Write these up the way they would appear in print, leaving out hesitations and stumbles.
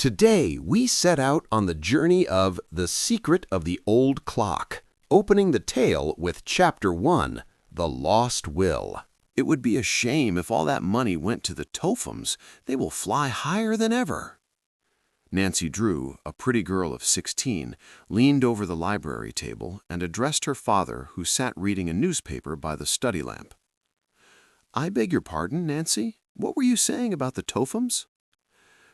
Today, we set out on the journey of The Secret of the Old Clock, opening the tale with Chapter 1, The Lost Will. It would be a shame if all that money went to the Tophams. They will fly higher than ever. Nancy Drew, a pretty girl of 16, leaned over the library table and addressed her father, who sat reading a newspaper by the study lamp. "I beg your pardon, Nancy? What were you saying about the Tophams?"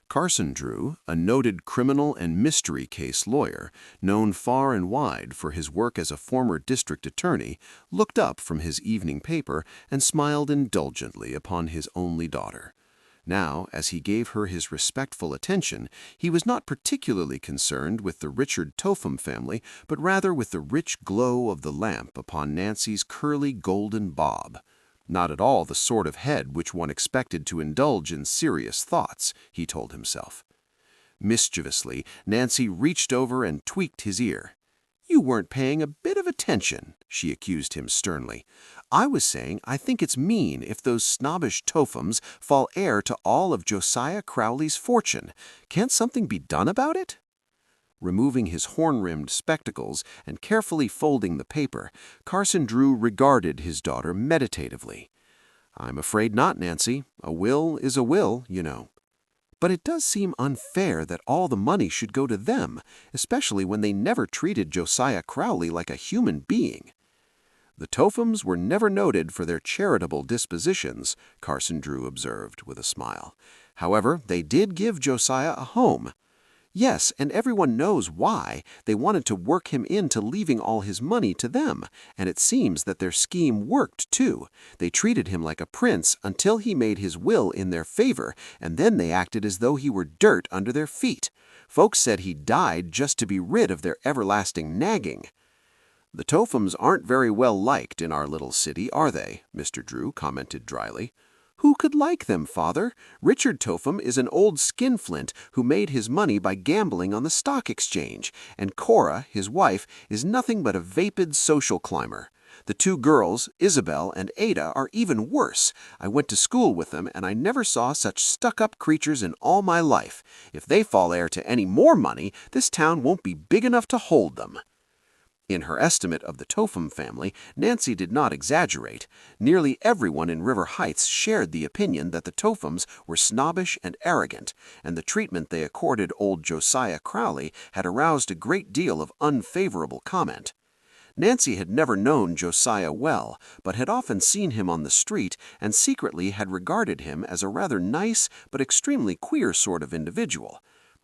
Carson Drew, a noted criminal and mystery case lawyer, known far and wide for his work as a former district attorney, looked up from his evening paper and smiled indulgently upon his only daughter. Now, as he gave her his respectful attention, he was not particularly concerned with the Richard Topham family, but rather with the rich glow of the lamp upon Nancy's curly golden bob. Not at all the sort of head which one expected to indulge in serious thoughts, he told himself. Mischievously, Nancy reached over and tweaked his ear. "You weren't paying a bit of attention," she accused him sternly. "I was saying I think it's mean if those snobbish Tophams fall heir to all of Josiah Crowley's fortune. Can't something be done about it?" Removing his horn-rimmed spectacles and carefully folding the paper, Carson Drew regarded his daughter meditatively. "I'm afraid not, Nancy. A will is a will, you know. But it does seem unfair that all the money should go to them, especially when they never treated Josiah Crowley like a human being." "The Tophams were never noted for their charitable dispositions," Carson Drew observed with a smile. "However, they did give Josiah a home. Yes, and everyone knows why. They wanted to work him into leaving all his money to them, and it seems that their scheme worked, too. They treated him like a prince until he made his will in their favor, and then they acted as though he were dirt under their feet. Folks said he died just to be rid of their everlasting nagging." "The Tophams aren't very well liked in our little city, are they?" Mr. Drew commented dryly. "Who could like them, Father? Richard Topham is an old skinflint who made his money by gambling on the stock exchange, and Cora, his wife, is nothing but a vapid social climber. The two girls, Isabel and Ada, are even worse. I went to school with them, and I never saw such stuck-up creatures in all my life. If they fall heir to any more money, this town won't be big enough to hold them." In her estimate of the Topham family, Nancy did not exaggerate. Nearly everyone in River Heights shared the opinion that the Tophams were snobbish and arrogant, and the treatment they accorded old Josiah Crowley had aroused a great deal of unfavorable comment. Nancy had never known Josiah well, but had often seen him on the street and secretly had regarded him as a rather nice but extremely queer sort of individual.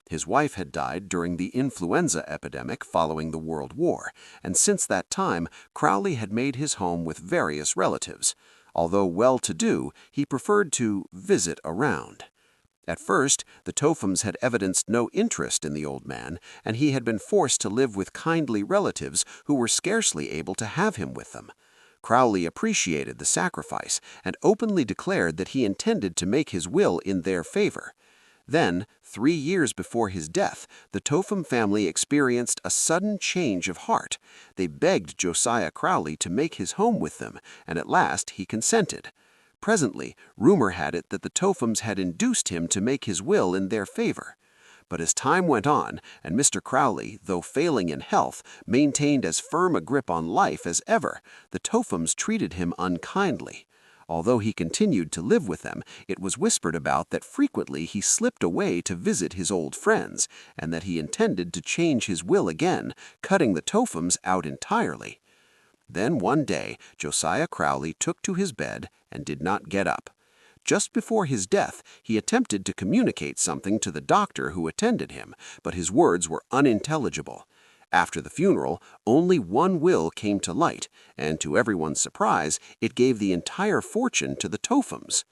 His wife had died during the influenza epidemic following the World War, and since that time, Crowley had made his home with various relatives. Although well-to-do, he preferred to visit around. At first, the Tophams had evidenced no interest in the old man, and he had been forced to live with kindly relatives who were scarcely able to have him with them. Crowley appreciated the sacrifice and openly declared that he intended to make his will in their favor. Then, 3 years before his death, the Topham family experienced a sudden change of heart. They begged Josiah Crowley to make his home with them, and at last he consented. Presently, rumor had it that the Tophams had induced him to make his will in their favor. But as time went on, and Mr. Crowley, though failing in health, maintained as firm a grip on life as ever, the Tophams treated him unkindly. Although he continued to live with them, it was whispered about that frequently he slipped away to visit his old friends, and that he intended to change his will again, cutting the Tophams out entirely. Then one day, Josiah Crowley took to his bed and did not get up. Just before his death, he attempted to communicate something to the doctor who attended him, but his words were unintelligible. After the funeral, only one will came to light, and to everyone's surprise, it gave the entire fortune to the Tophams.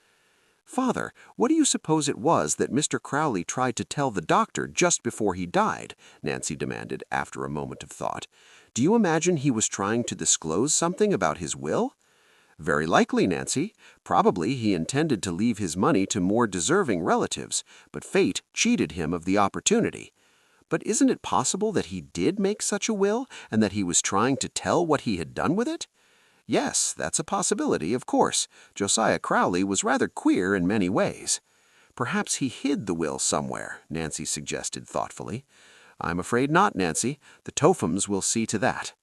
"Father, what do you suppose it was that Mr. Crowley tried to tell the doctor just before he died?" Nancy demanded after a moment of thought. "Do you imagine he was trying to disclose something about his will?" "Very likely, Nancy. Probably he intended to leave his money to more deserving relatives, but fate cheated him of the opportunity. But isn't it possible that he did make such a will, and that he was trying to tell what he had done with it?" "Yes, that's a possibility, of course. Josiah Crowley was rather queer in many ways." Perhaps he hid the will somewhere, Nancy suggested thoughtfully. I'm afraid not, Nancy. The Tophams will see to that.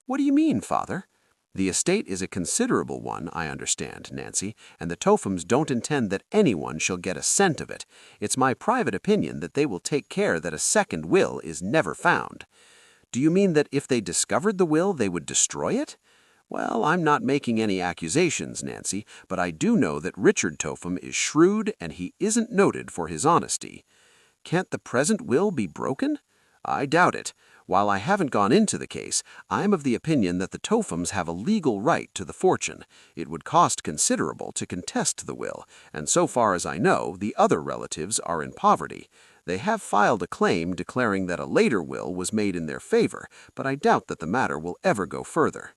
What do you mean, Father? The estate is a considerable one, I understand, Nancy, and the Tophams don't intend that anyone shall get a cent of it. It's my private opinion that they will take care that a second will is never found. Do you mean that if they discovered the will, they would destroy it? Well, I'm not making any accusations, Nancy, but I do know that Richard Topham is shrewd and he isn't noted for his honesty. Can't the present will be broken? I doubt it. While I haven't gone into the case, I'm of the opinion that the Tophams have a legal right to the fortune. It would cost considerable to contest the will, and so far as I know, the other relatives are in poverty. They have filed a claim declaring that a later will was made in their favor, but I doubt that the matter will ever go further.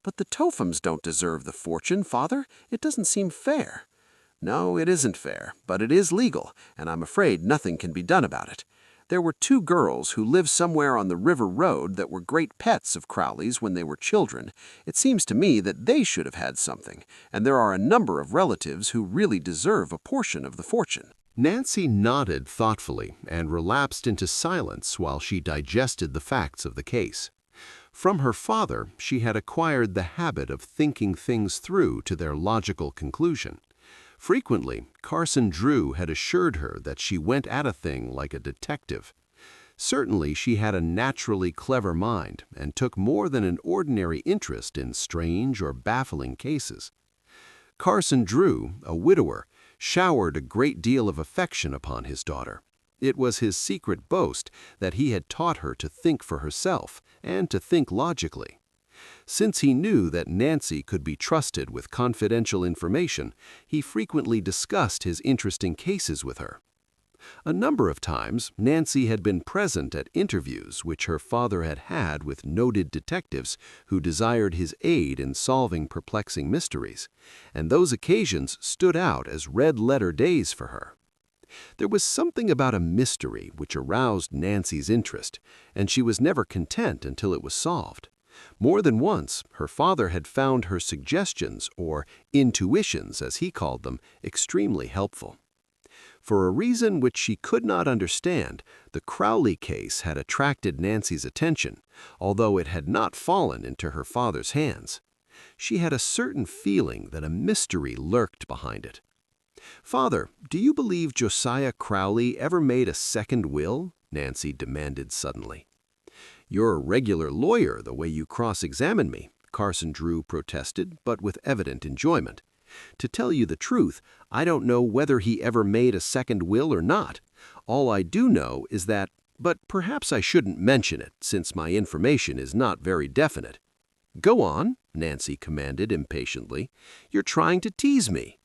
But the Tophams don't deserve the fortune, Father. It doesn't seem fair. No, it isn't fair, but it is legal, and I'm afraid nothing can be done about it. There were 2 girls who lived somewhere on the river road that were great pets of Crowley's when they were children. It seems to me that they should have had something, and there are a number of relatives who really deserve a portion of the fortune. Nancy nodded thoughtfully and relapsed into silence while she digested the facts of the case. From her father, she had acquired the habit of thinking things through to their logical conclusion. Frequently, Carson Drew had assured her that she went at a thing like a detective. Certainly, she had a naturally clever mind and took more than an ordinary interest in strange or baffling cases. Carson Drew, a widower, showered a great deal of affection upon his daughter. It was his secret boast that he had taught her to think for herself and to think logically. Since he knew that Nancy could be trusted with confidential information, he frequently discussed his interesting cases with her. A number of times, Nancy had been present at interviews which her father had had with noted detectives who desired his aid in solving perplexing mysteries, and those occasions stood out as red-letter days for her. There was something about a mystery which aroused Nancy's interest, and she was never content until it was solved. More than once, her father had found her suggestions, or intuitions as he called them, extremely helpful. For a reason which she could not understand, the Crowley case had attracted Nancy's attention, although it had not fallen into her father's hands. She had a certain feeling that a mystery lurked behind it. "Father, do you believe Josiah Crowley ever made a second will?" Nancy demanded suddenly. "You're a regular lawyer, the way you cross-examine me," Carson Drew protested, but with evident enjoyment. "To tell you the truth, I don't know whether he ever made a second will or not. All I do know is that, but perhaps I shouldn't mention it, since my information is not very definite." "Go on," Nancy commanded impatiently. "You're trying to tease me."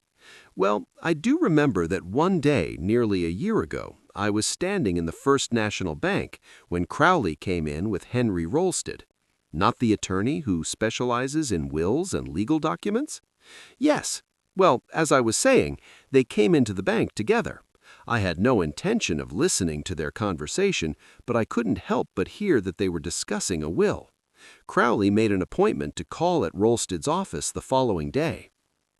"Well, I do remember that one day, nearly a year ago, I was standing in the First National Bank when Crowley came in with Henry Rolsted. Not the attorney who specializes in wills and legal documents? Yes. Well, as I was saying, they came into the bank together. I had no intention of listening to their conversation, but I couldn't help but hear that they were discussing a will. Crowley made an appointment to call at Rolsted's office the following day.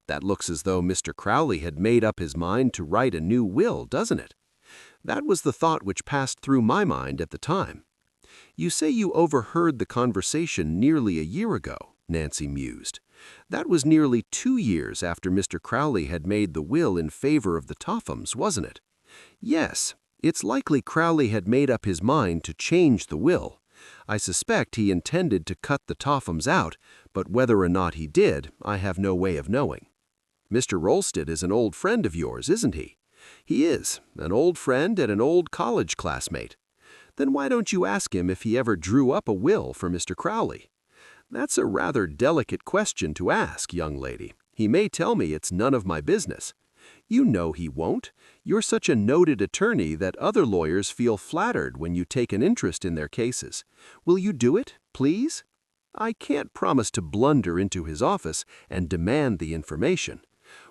That looks as though Mr. Crowley had made up his mind to write a new will, doesn't it? That was the thought which passed through my mind at the time." "You say you overheard the conversation nearly a year ago," Nancy mused. "That was nearly 2 years after Mr. Crowley had made the will in favor of the Tophams, wasn't it?" "Yes. It's likely Crowley had made up his mind to change the will. I suspect he intended to cut the Tophams out, but whether or not he did, I have no way of knowing." "Mr. Rolsted is an old friend of yours, isn't he?" "He is, an old friend and an old college classmate." "Then why don't you ask him if he ever drew up a will for Mr. Crowley?" "That's a rather delicate question to ask, young lady. He may tell me it's none of my business." "You know he won't. You're such a noted attorney that other lawyers feel flattered when you take an interest in their cases. Will you do it, please?" "I can't promise to blunder into his office and demand the information.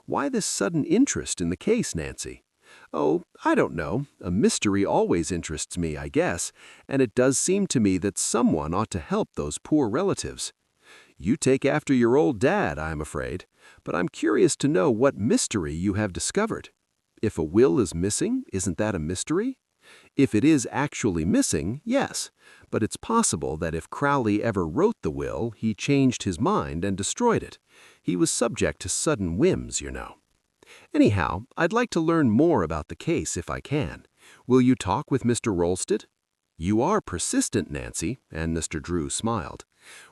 Why this sudden interest in the case, Nancy?" "Oh, I don't know. A mystery always interests me, I guess, and it does seem to me that someone ought to help those poor relatives." "You take after your old dad, I'm afraid, but I'm curious to know what mystery you have discovered." If a will is missing, isn't that a mystery? If it is actually missing, yes, but it's possible that if Crowley ever wrote the will, he changed his mind and destroyed it. He was subject to sudden whims, you know. Anyhow, I'd like to learn more about the case if I can. Will you talk with Mr. Rolsted? You are persistent, Nancy, and Mr. Drew smiled.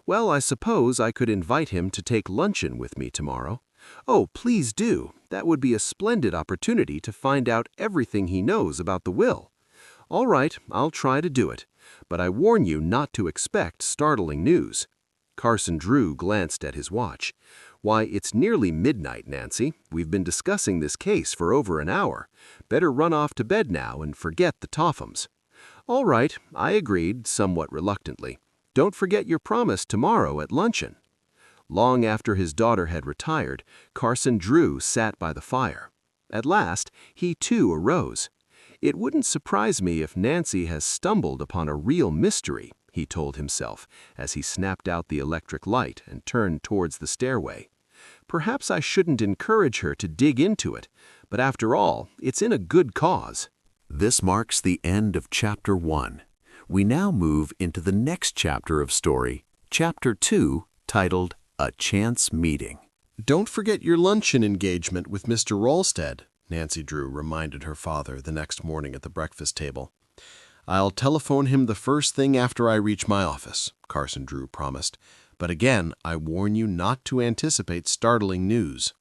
Well, I suppose I could invite him to take luncheon with me tomorrow. Oh, please do. That would be a splendid opportunity to find out everything he knows about the will. All right, I'll try to do it, but I warn you not to expect startling news. Carson Drew glanced at his watch. Why, it's nearly midnight, Nancy. We've been discussing this case for over an hour. Better run off to bed now and forget the Tophams. All right, I agreed, somewhat reluctantly. Don't forget your promise tomorrow at luncheon. Long after his daughter had retired, Carson Drew sat by the fire. At last, he too arose. It wouldn't surprise me if Nancy has stumbled upon a real mystery, he told himself as he snapped out the electric light and turned towards the stairway. Perhaps I shouldn't encourage her to dig into it, but after all, it's in a good cause. This marks the end of Chapter 1. We now move into the next chapter of story, Chapter 2, titled A Chance Meeting. Don't forget your luncheon engagement with Mr. Rolsted, Nancy Drew reminded her father the next morning at the breakfast table. I'll telephone him the first thing after I reach my office, Carson Drew promised. But again, I warn you not to anticipate startling news.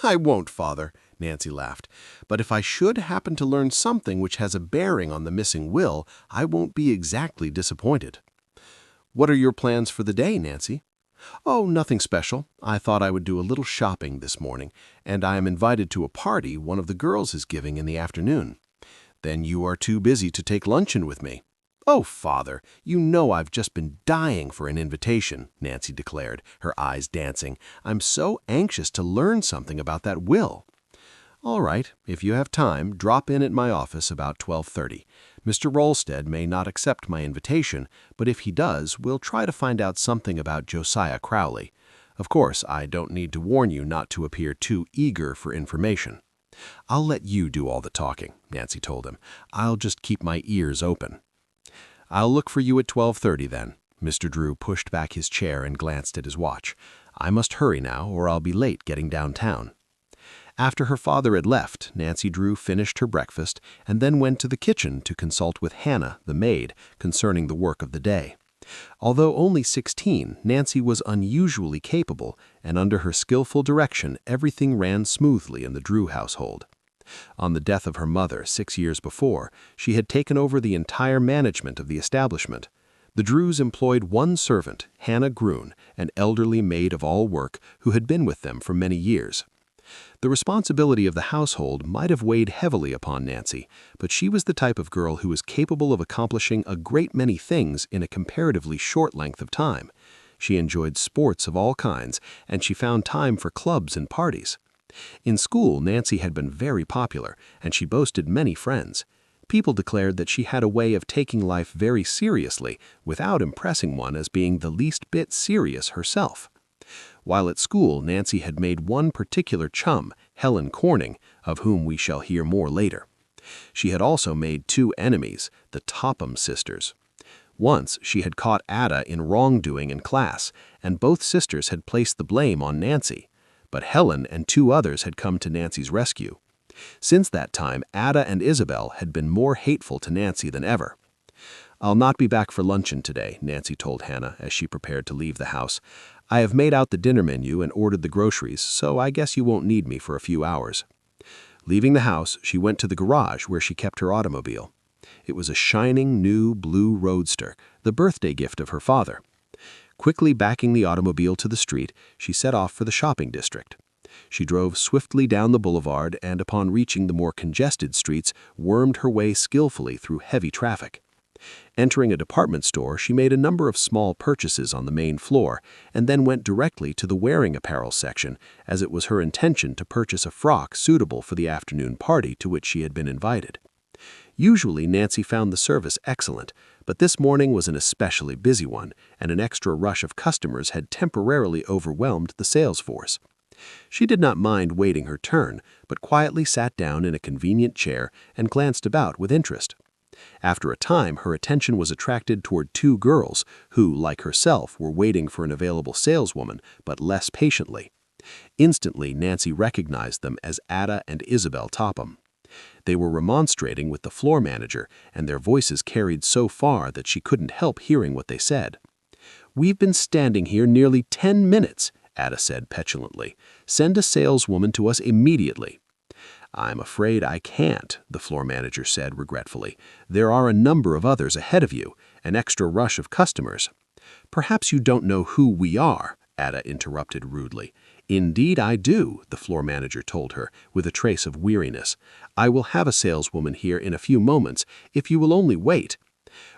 I won't, Father, Nancy laughed. But if I should happen to learn something which has a bearing on the missing will, I won't be exactly disappointed. What are your plans for the day, Nancy? Oh, nothing special. I thought I would do a little shopping this morning, and I am invited to a party one of the girls is giving in the afternoon. Then you are too busy to take luncheon with me. Oh, Father, you know I've just been dying for an invitation, Nancy declared, her eyes dancing. I'm so anxious to learn something about that will. All right, if you have time, drop in at my office about 12:30. Mr. Rolsted may not accept my invitation, but if he does, we'll try to find out something about Josiah Crowley. Of course, I don't need to warn you not to appear too eager for information. I'll let you do all the talking, Nancy told him. I'll just keep my ears open. I'll look for you at 12:30 then. Mr. Drew pushed back his chair and glanced at his watch. I must hurry now, or I'll be late getting downtown. After her father had left, Nancy Drew finished her breakfast and then went to the kitchen to consult with Hannah, the maid, concerning the work of the day. Although only 16, Nancy was unusually capable, and under her skillful direction, everything ran smoothly in the Drew household. On the death of her mother 6 years before, she had taken over the entire management of the establishment. The Drews employed one servant, Hannah Groon, an elderly maid of all work who had been with them for many years. The responsibility of the household might have weighed heavily upon Nancy, but she was the type of girl who was capable of accomplishing a great many things in a comparatively short length of time. She enjoyed sports of all kinds, and she found time for clubs and parties. In school, Nancy had been very popular, and she boasted many friends. People declared that she had a way of taking life very seriously without impressing one as being the least bit serious herself. While at school, Nancy had made one particular chum, Helen Corning, of whom we shall hear more later. She had also made 2 enemies, the Topham sisters. Once, she had caught Ada in wrongdoing in class, and both sisters had placed the blame on Nancy. But Helen and 2 others had come to Nancy's rescue. Since that time, Ada and Isabel had been more hateful to Nancy than ever. I'll not be back for luncheon today, Nancy told Hannah as she prepared to leave the house. I have made out the dinner menu and ordered the groceries, so I guess you won't need me for a few hours. Leaving the house, she went to the garage where she kept her automobile. It was a shining new blue roadster, the birthday gift of her father. Quickly backing the automobile to the street, she set off for the shopping district. She drove swiftly down the boulevard and, upon reaching the more congested streets, wormed her way skillfully through heavy traffic. Entering a department store, she made a number of small purchases on the main floor and then went directly to the wearing apparel section, as it was her intention to purchase a frock suitable for the afternoon party to which she had been invited. Usually, Nancy found the service excellent, but this morning was an especially busy one, and an extra rush of customers had temporarily overwhelmed the sales force. She did not mind waiting her turn, but quietly sat down in a convenient chair and glanced about with interest. After a time, her attention was attracted toward two girls who, like herself, were waiting for an available saleswoman, but less patiently. Instantly, Nancy recognized them as Ada and Isabel Topham. They were remonstrating with the floor manager, and their voices carried so far that she couldn't help hearing what they said. "We've been standing here nearly 10 minutes," Ada said petulantly. "Send a saleswoman to us immediately." "I'm afraid I can't," the floor manager said regretfully. "There are a number of others ahead of you, an extra rush of customers." "Perhaps you don't know who we are," Ada interrupted rudely. "Indeed I do," the floor manager told her, with a trace of weariness. "I will have a saleswoman here in a few moments, if you will only wait."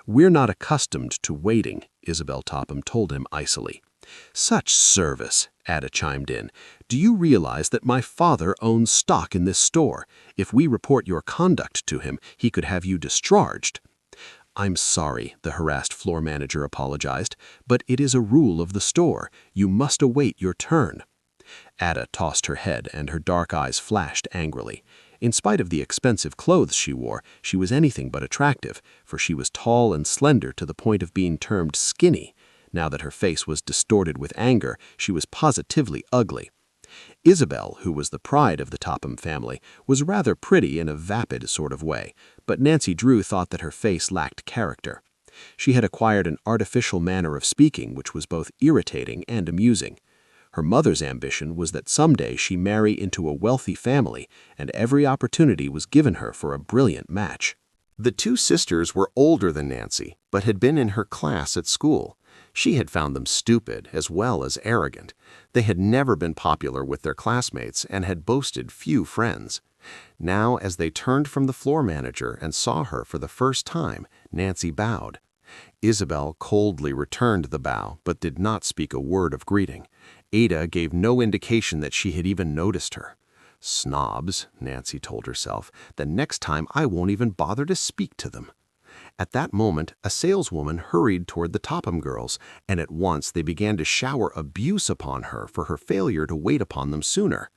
"We're not accustomed to waiting," Isabel Topham told him icily. "Such service," Ada chimed in. "Do you realize that my father owns stock in this store? If we report your conduct to him, he could have you discharged." "I'm sorry," the harassed floor manager apologized, "but it is a rule of the store. You must await your turn." Ada tossed her head, and her dark eyes flashed angrily. In spite of the expensive clothes she wore, she was anything but attractive, for she was tall and slender to the point of being termed skinny. Now that her face was distorted with anger, she was positively ugly. Isabel, who was the pride of the Topham family, was rather pretty in a vapid sort of way, but Nancy Drew thought that her face lacked character. She had acquired an artificial manner of speaking which was both irritating and amusing. Her mother's ambition was that someday she marry into a wealthy family, and every opportunity was given her for a brilliant match. The two sisters were older than Nancy, but had been in her class at school. She had found them stupid as well as arrogant. They had never been popular with their classmates and had boasted few friends. Now, as they turned from the floor manager and saw her for the first time, Nancy bowed. Isabel coldly returned the bow, but did not speak a word of greeting. Ada gave no indication that she had even noticed her. "Snobs," Nancy told herself. "The next time I won't even bother to speak to them." At that moment, a saleswoman hurried toward the Topham girls, and at once they began to shower abuse upon her for her failure to wait upon them sooner.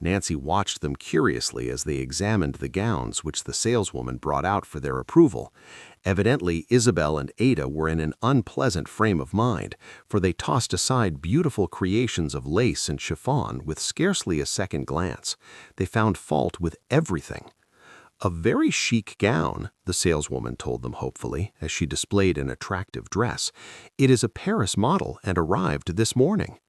Nancy watched them curiously as they examined the gowns which the saleswoman brought out for their approval. Evidently, Isabel and Ada were in an unpleasant frame of mind, for they tossed aside beautiful creations of lace and chiffon with scarcely a second glance. They found fault with everything. "A very chic gown," the saleswoman told them hopefully, as she displayed an attractive dress. "It is a Paris model and arrived this morning."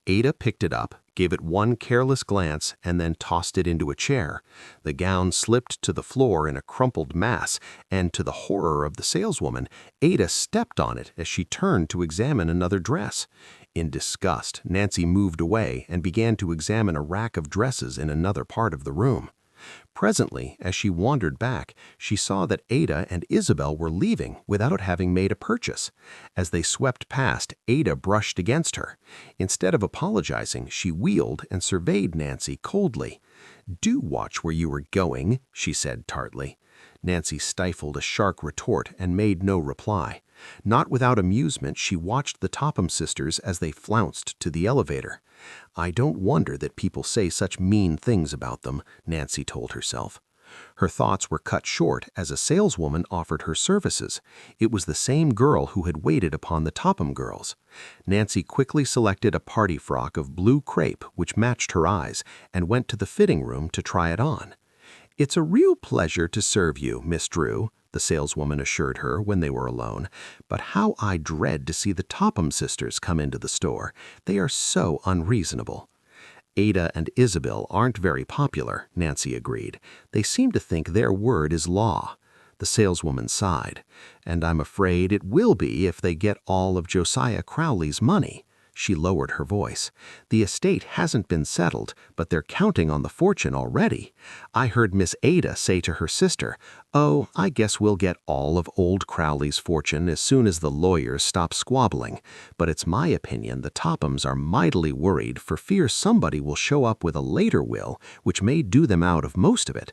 Ada picked it up, gave it one careless glance, and then tossed it into a chair. The gown slipped to the floor in a crumpled mass, and to the horror of the saleswoman, Ada stepped on it as she turned to examine another dress. In disgust, Nancy moved away and began to examine a rack of dresses in another part of the room. Presently, as she wandered back, she saw that Ada and Isabel were leaving without having made a purchase. As they swept past, Ada brushed against her. Instead of apologizing, she wheeled and surveyed Nancy coldly. "Do watch where you are going," she said tartly. Nancy stifled a sharp retort and made no reply. Not without amusement, she watched the Topham sisters as they flounced to the elevator. "I don't wonder that people say such mean things about them," Nancy told herself. Her thoughts were cut short as a saleswoman offered her services. It was the same girl who had waited upon the Topham girls. Nancy quickly selected a party frock of blue crepe which matched her eyes and went to the fitting room to try it on. "It's a real pleasure to serve you, Miss Drew," the saleswoman assured her when they were alone. "But how I dread to see the Topham sisters come into the store. They are so unreasonable." "Ada and Isabel aren't very popular," Nancy agreed. "They seem to think their word is law." The saleswoman sighed. "And I'm afraid it will be if they get all of Josiah Crowley's money." She lowered her voice. "The estate hasn't been settled, but they're counting on the fortune already. I heard Miss Ada say to her sister, 'Oh, I guess we'll get all of old Crowley's fortune as soon as the lawyers stop squabbling.' But it's my opinion the Tophams are mightily worried for fear somebody will show up with a later will which may do them out of most of it."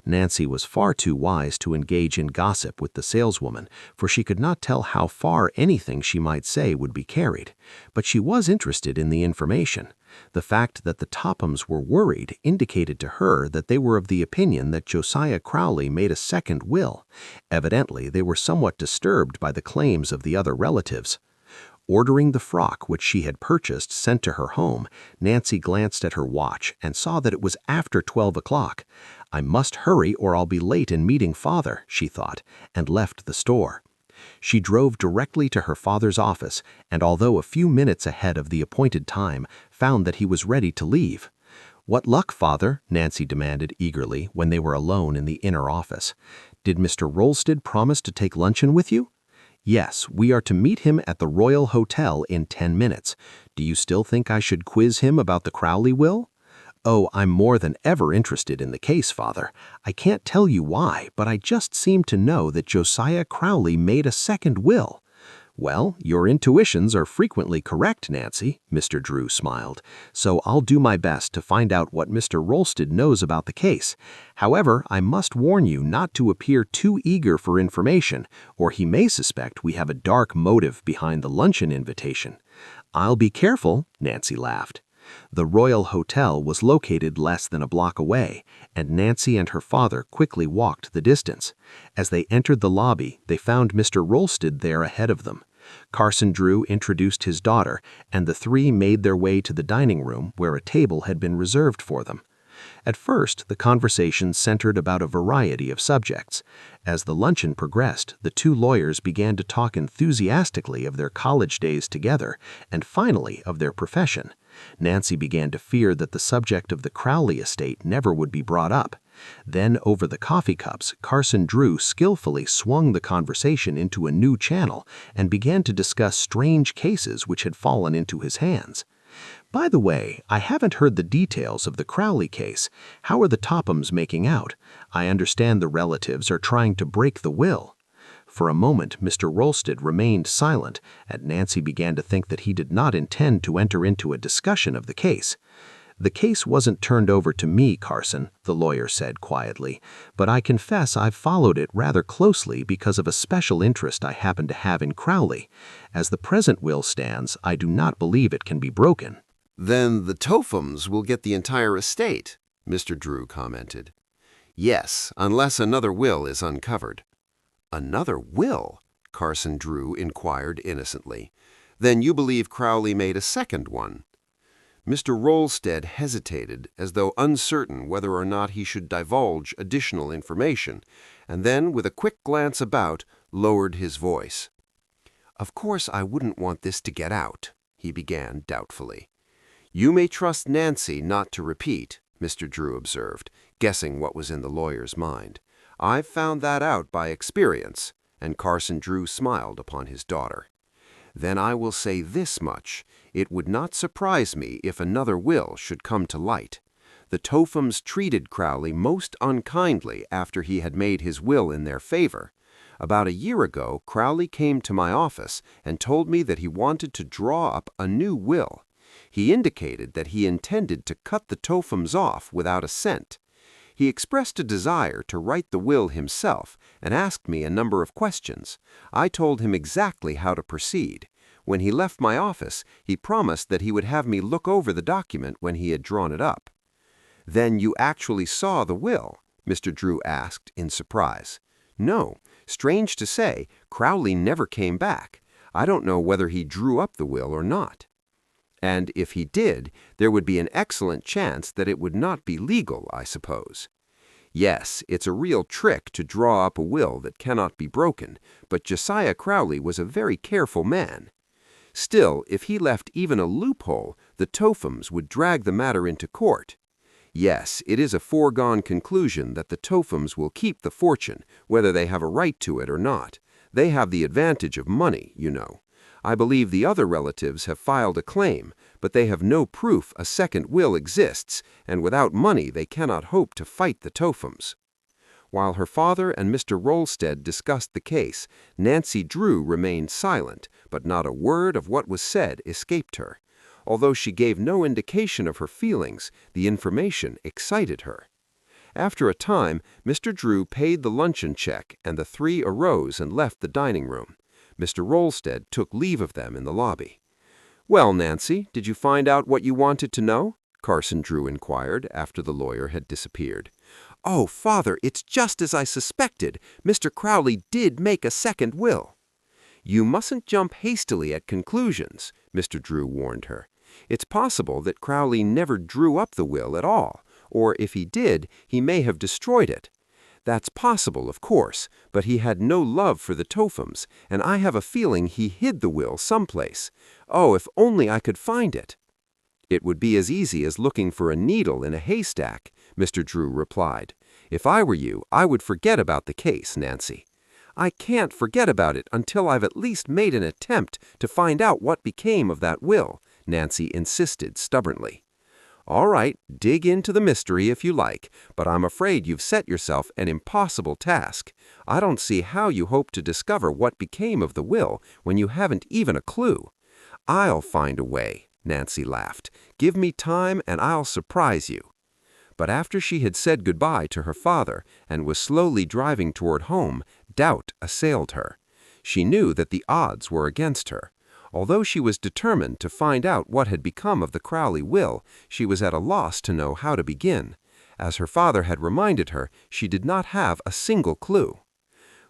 Nancy was far too wise to engage in gossip with the saleswoman, for she could not tell how far anything she might say would be carried. But she was interested in the information. The fact that the Tophams were worried indicated to her that they were of the opinion that Josiah Crowley made a second will. Evidently, they were somewhat disturbed by the claims of the other relatives. Ordering the frock which she had purchased sent to her home, Nancy glanced at her watch and saw that it was after 12 o'clock. I must hurry or I'll be late in meeting Father, she thought, and left the store. She drove directly to her father's office and, although a few minutes ahead of the appointed time, found that he was ready to leave. "What luck, Father?" Nancy demanded eagerly when they were alone in the inner office. "Did Mr. Rolsted promise to take luncheon with you?" "Yes, we are to meet him at the Royal Hotel in 10 minutes. Do you still think I should quiz him about the Crowley will?" "Oh, I'm more than ever interested in the case, Father. I can't tell you why, but I just seem to know that Josiah Crowley made a second will." "Well, your intuitions are frequently correct, Nancy," Mr. Drew smiled, "so I'll do my best to find out what Mr. Rolsted knows about the case. However, I must warn you not to appear too eager for information, or he may suspect we have a dark motive behind the luncheon invitation." "I'll be careful," Nancy laughed. The Royal Hotel was located less than a block away, and Nancy and her father quickly walked the distance. As they entered the lobby, they found Mr. Rolsted there ahead of them. Carson Drew introduced his daughter, and the three made their way to the dining room where a table had been reserved for them. At first, the conversation centered about a variety of subjects. As the luncheon progressed, the two lawyers began to talk enthusiastically of their college days together, and finally of their profession. Nancy began to fear that the subject of the Crowley estate never would be brought up. Then, over the coffee cups, Carson Drew skillfully swung the conversation into a new channel and began to discuss strange cases which had fallen into his hands. "By the way, I haven't heard the details of the Crowley case. How are the Tophams making out? I understand the relatives are trying to break the will." For a moment, Mr. Rolsted remained silent, and Nancy began to think that he did not intend to enter into a discussion of the case. "The case wasn't turned over to me, Carson," the lawyer said quietly, "but I confess I've followed it rather closely because of a special interest I happen to have in Crowley. As the present will stands, I do not believe it can be broken." "Then the Tophams will get the entire estate," Mr. Drew commented. "Yes, unless another will is uncovered." "Another will?" Carson Drew inquired innocently. "Then you believe Crowley made a second one?" Mr. Rolsted hesitated, as though uncertain whether or not he should divulge additional information, and then, with a quick glance about, lowered his voice. "Of course I wouldn't want this to get out," he began doubtfully. "You may trust Nancy not to repeat," Mr. Drew observed, guessing what was in the lawyer's mind. "I've found that out by experience," and Carson Drew smiled upon his daughter. "Then I will say this much. It would not surprise me if another will should come to light. The Tophams treated Crowley most unkindly after he had made his will in their favor. About a year ago, Crowley came to my office and told me that he wanted to draw up a new will. He indicated that he intended to cut the Tophams off without a cent. He expressed a desire to write the will himself and asked me a number of questions. I told him exactly how to proceed. When he left my office, he promised that he would have me look over the document when he had drawn it up." "Then you actually saw the will?" Mr. Drew asked in surprise. "No. Strange to say, Crowley never came back. I don't know whether he drew up the will or not." "And if he did, there would be an excellent chance that it would not be legal, I suppose." "Yes, it's a real trick to draw up a will that cannot be broken, but Josiah Crowley was a very careful man. Still, if he left even a loophole, the Tophams would drag the matter into court. Yes, it is a foregone conclusion that the Tophams will keep the fortune, whether they have a right to it or not. They have the advantage of money, you know. I believe the other relatives have filed a claim, but they have no proof a second will exists, and without money they cannot hope to fight the Tophams." While her father and Mr. Rolsted discussed the case, Nancy Drew remained silent, but not a word of what was said escaped her. Although she gave no indication of her feelings, the information excited her. After a time, Mr. Drew paid the luncheon check, and the three arose and left the dining room. Mr. Rolsted took leave of them in the lobby. "Well, Nancy, did you find out what you wanted to know?" Carson Drew inquired after the lawyer had disappeared. "Oh, Father, it's just as I suspected. Mr. Crowley did make a second will." "You mustn't jump hastily at conclusions," Mr. Drew warned her. "It's possible that Crowley never drew up the will at all, or if he did, he may have destroyed it. That's possible, of course, but he had no love for the Tophams, and I have a feeling he hid the will someplace. Oh, if only I could find it!" "It would be as easy as looking for a needle in a haystack," Mr. Drew replied. "If I were you, I would forget about the case, Nancy." "I can't forget about it until I've at least made an attempt to find out what became of that will," Nancy insisted stubbornly. "All right, dig into the mystery if you like, but I'm afraid you've set yourself an impossible task. I don't see how you hope to discover what became of the will when you haven't even a clue." "I'll find a way," Nancy laughed. "Give me time and I'll surprise you." But after she had said goodbye to her father and was slowly driving toward home, doubt assailed her. She knew that the odds were against her. Although she was determined to find out what had become of the Crowley will, she was at a loss to know how to begin. As her father had reminded her, she did not have a single clue.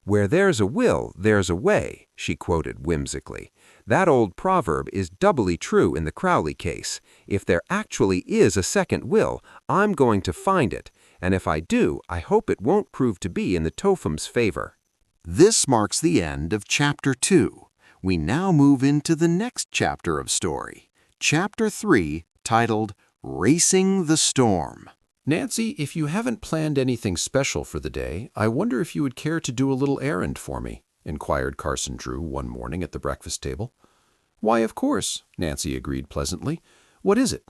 "Where there's a will, there's a way," she quoted whimsically. "That old proverb is doubly true in the Crowley case. If there actually is a second will, I'm going to find it, and if I do, I hope it won't prove to be in the Tophams' favor." This marks the end of Chapter 2. We now move into the next chapter of story, Chapter 3, titled Racing the Storm. Nancy, if you haven't planned anything special for the day, I wonder if you would care to do a little errand for me, inquired Carson Drew one morning at the breakfast table. "Why, of course," Nancy agreed pleasantly. "What is it?"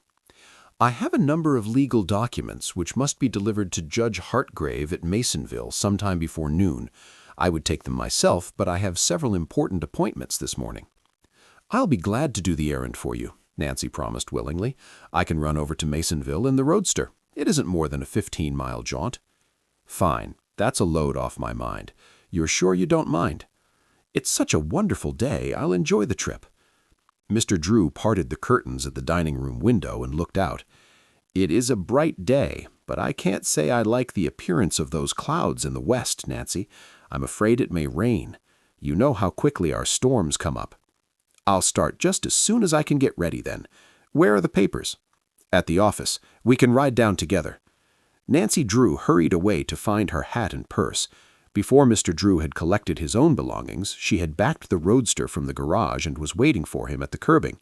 "I have a number of legal documents which must be delivered to Judge Hartgrave at Masonville sometime before noon. I would take them myself, but I have several important appointments this morning." "I'll be glad to do the errand for you," Nancy promised willingly. "I can run over to Masonville in the roadster. It isn't more than a 15-mile jaunt." "Fine. That's a load off my mind. You're sure you don't mind?" "It's such a wonderful day. I'll enjoy the trip." Mr. Drew parted the curtains at the dining room window and looked out. "It is a bright day, but I can't say I like the appearance of those clouds in the west, Nancy. I'm afraid it may rain. You know how quickly our storms come up." "I'll start just as soon as I can get ready then. Where are the papers?" "At the office. We can ride down together." Nancy Drew hurried away to find her hat and purse. Before Mr. Drew had collected his own belongings, she had backed the roadster from the garage and was waiting for him at the curbing.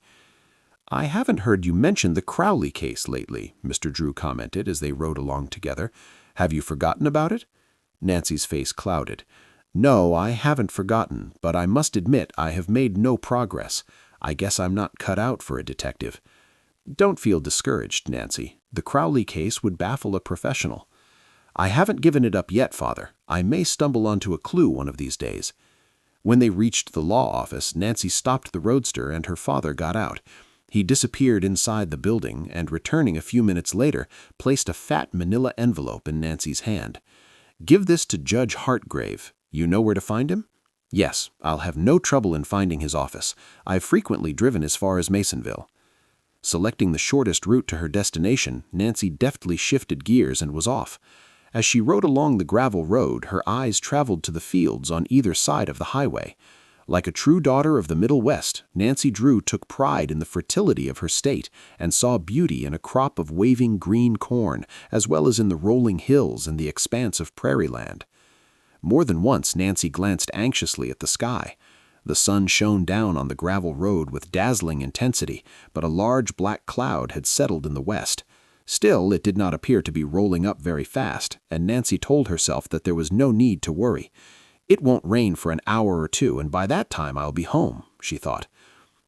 "I haven't heard you mention the Crowley case lately," Mr. Drew commented as they rode along together. "Have you forgotten about it?" Nancy's face clouded. "No, I haven't forgotten, but I must admit I have made no progress. I guess I'm not cut out for a detective." "Don't feel discouraged, Nancy. The Crowley case would baffle a professional." "I haven't given it up yet, Father. I may stumble onto a clue one of these days." When they reached the law office, Nancy stopped the roadster and her father got out. He disappeared inside the building and, returning a few minutes later, placed a fat manila envelope in Nancy's hand. "Give this to Judge Hartgrave. You know where to find him?" "Yes, I'll have no trouble in finding his office. I've frequently driven as far as Masonville." Selecting the shortest route to her destination, Nancy deftly shifted gears and was off. As she rode along the gravel road, her eyes traveled to the fields on either side of the highway. Like a true daughter of the Middle West, Nancy Drew took pride in the fertility of her state and saw beauty in a crop of waving green corn, as well as in the rolling hills and the expanse of prairie land. More than once Nancy glanced anxiously at the sky. The sun shone down on the gravel road with dazzling intensity, but a large black cloud had settled in the west. Still, it did not appear to be rolling up very fast, and Nancy told herself that there was no need to worry. "It won't rain for an hour or two, and by that time I'll be home," she thought.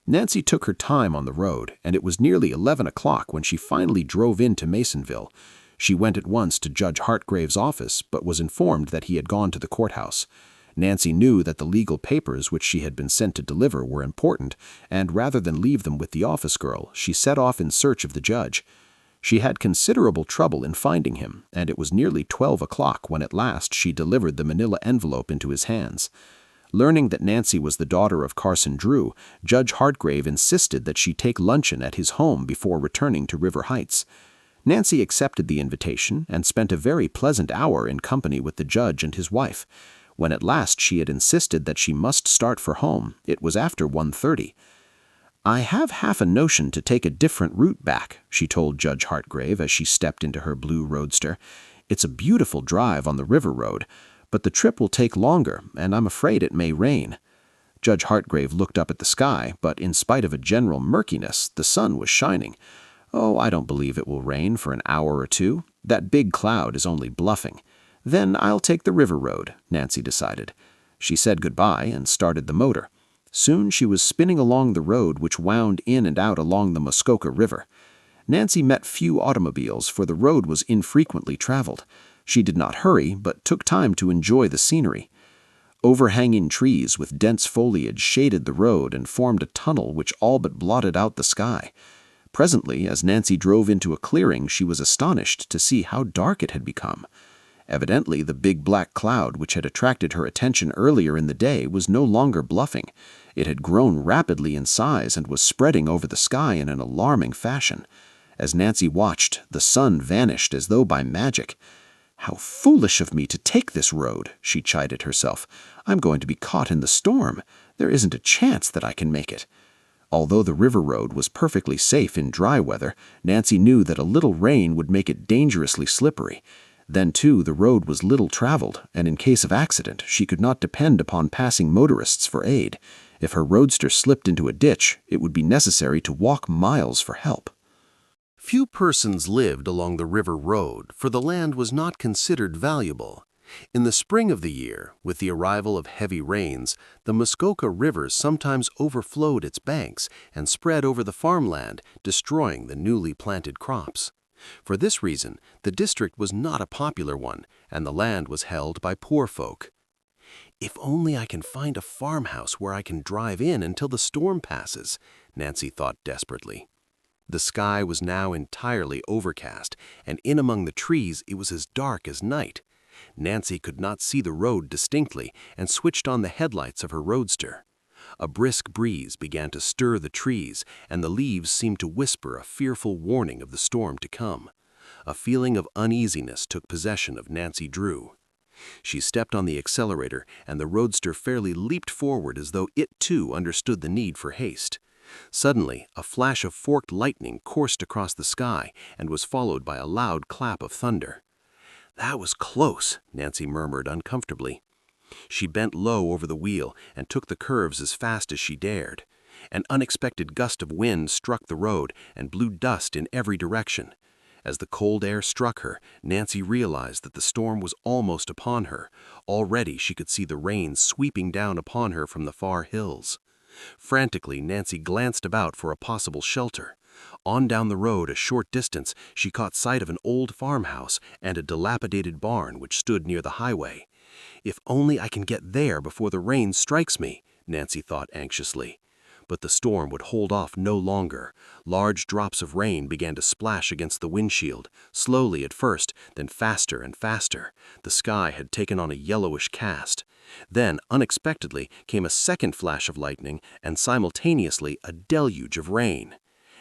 Nancy took her time on the road, and it was nearly 11 o'clock when she finally drove into Masonville. She went at once to Judge Hartgrave's office, but was informed that he had gone to the courthouse. Nancy knew that the legal papers which she had been sent to deliver were important, and rather than leave them with the office girl, she set off in search of the judge. She had considerable trouble in finding him, and it was nearly 12 o'clock when at last she delivered the manila envelope into his hands. Learning that Nancy was the daughter of Carson Drew, Judge Hartgrave insisted that she take luncheon at his home before returning to River Heights. Nancy accepted the invitation and spent a very pleasant hour in company with the judge and his wife. When at last she had insisted that she must start for home, it was after 1:30. "I have half a notion to take a different route back," she told Judge Hartgrave as she stepped into her blue roadster. "It's a beautiful drive on the river road, but the trip will take longer, and I'm afraid it may rain." Judge Hartgrave looked up at the sky, but in spite of a general murkiness, the sun was shining. "Oh, I don't believe it will rain for an hour or two. That big cloud is only bluffing. Then I'll take the river road," Nancy decided. She said goodbye and started the motor. Soon she was spinning along the road which wound in and out along the Muskoka River. Nancy met few automobiles, for the road was infrequently traveled. She did not hurry, but took time to enjoy the scenery. Overhanging trees with dense foliage shaded the road and formed a tunnel which all but blotted out the sky. Presently, as Nancy drove into a clearing, she was astonished to see how dark it had become. Evidently, the big black cloud which had attracted her attention earlier in the day was no longer bluffing. It had grown rapidly in size and was spreading over the sky in an alarming fashion. As Nancy watched, the sun vanished as though by magic. "How foolish of me to take this road," she chided herself. "I'm going to be caught in the storm. There isn't a chance that I can make it." Although the river road was perfectly safe in dry weather, Nancy knew that a little rain would make it dangerously slippery. Then, too, the road was little traveled, and in case of accident, she could not depend upon passing motorists for aid. If her roadster slipped into a ditch, it would be necessary to walk miles for help. Few persons lived along the river road, for the land was not considered valuable. In the spring of the year, with the arrival of heavy rains, the Muskoka River sometimes overflowed its banks and spread over the farmland, destroying the newly planted crops. For this reason, the district was not a popular one, and the land was held by poor folk. "If only I can find a farmhouse where I can drive in until the storm passes," Nancy thought desperately. The sky was now entirely overcast, and in among the trees it was as dark as night. Nancy could not see the road distinctly and switched on the headlights of her roadster. A brisk breeze began to stir the trees, and the leaves seemed to whisper a fearful warning of the storm to come. A feeling of uneasiness took possession of Nancy Drew. She stepped on the accelerator, and the roadster fairly leaped forward as though it too understood the need for haste. Suddenly, a flash of forked lightning coursed across the sky and was followed by a loud clap of thunder. "That was close," Nancy murmured uncomfortably. She bent low over the wheel and took the curves as fast as she dared. An unexpected gust of wind struck the road and blew dust in every direction. As the cold air struck her, Nancy realized that the storm was almost upon her. Already she could see the rain sweeping down upon her from the far hills. Frantically, Nancy glanced about for a possible shelter. On down the road a short distance, she caught sight of an old farmhouse and a dilapidated barn which stood near the highway. "If only I can get there before the rain strikes me," Nancy thought anxiously. But the storm would hold off no longer. Large drops of rain began to splash against the windshield, slowly at first, then faster and faster. The sky had taken on a yellowish cast. Then, unexpectedly, came a second flash of lightning and simultaneously a deluge of rain.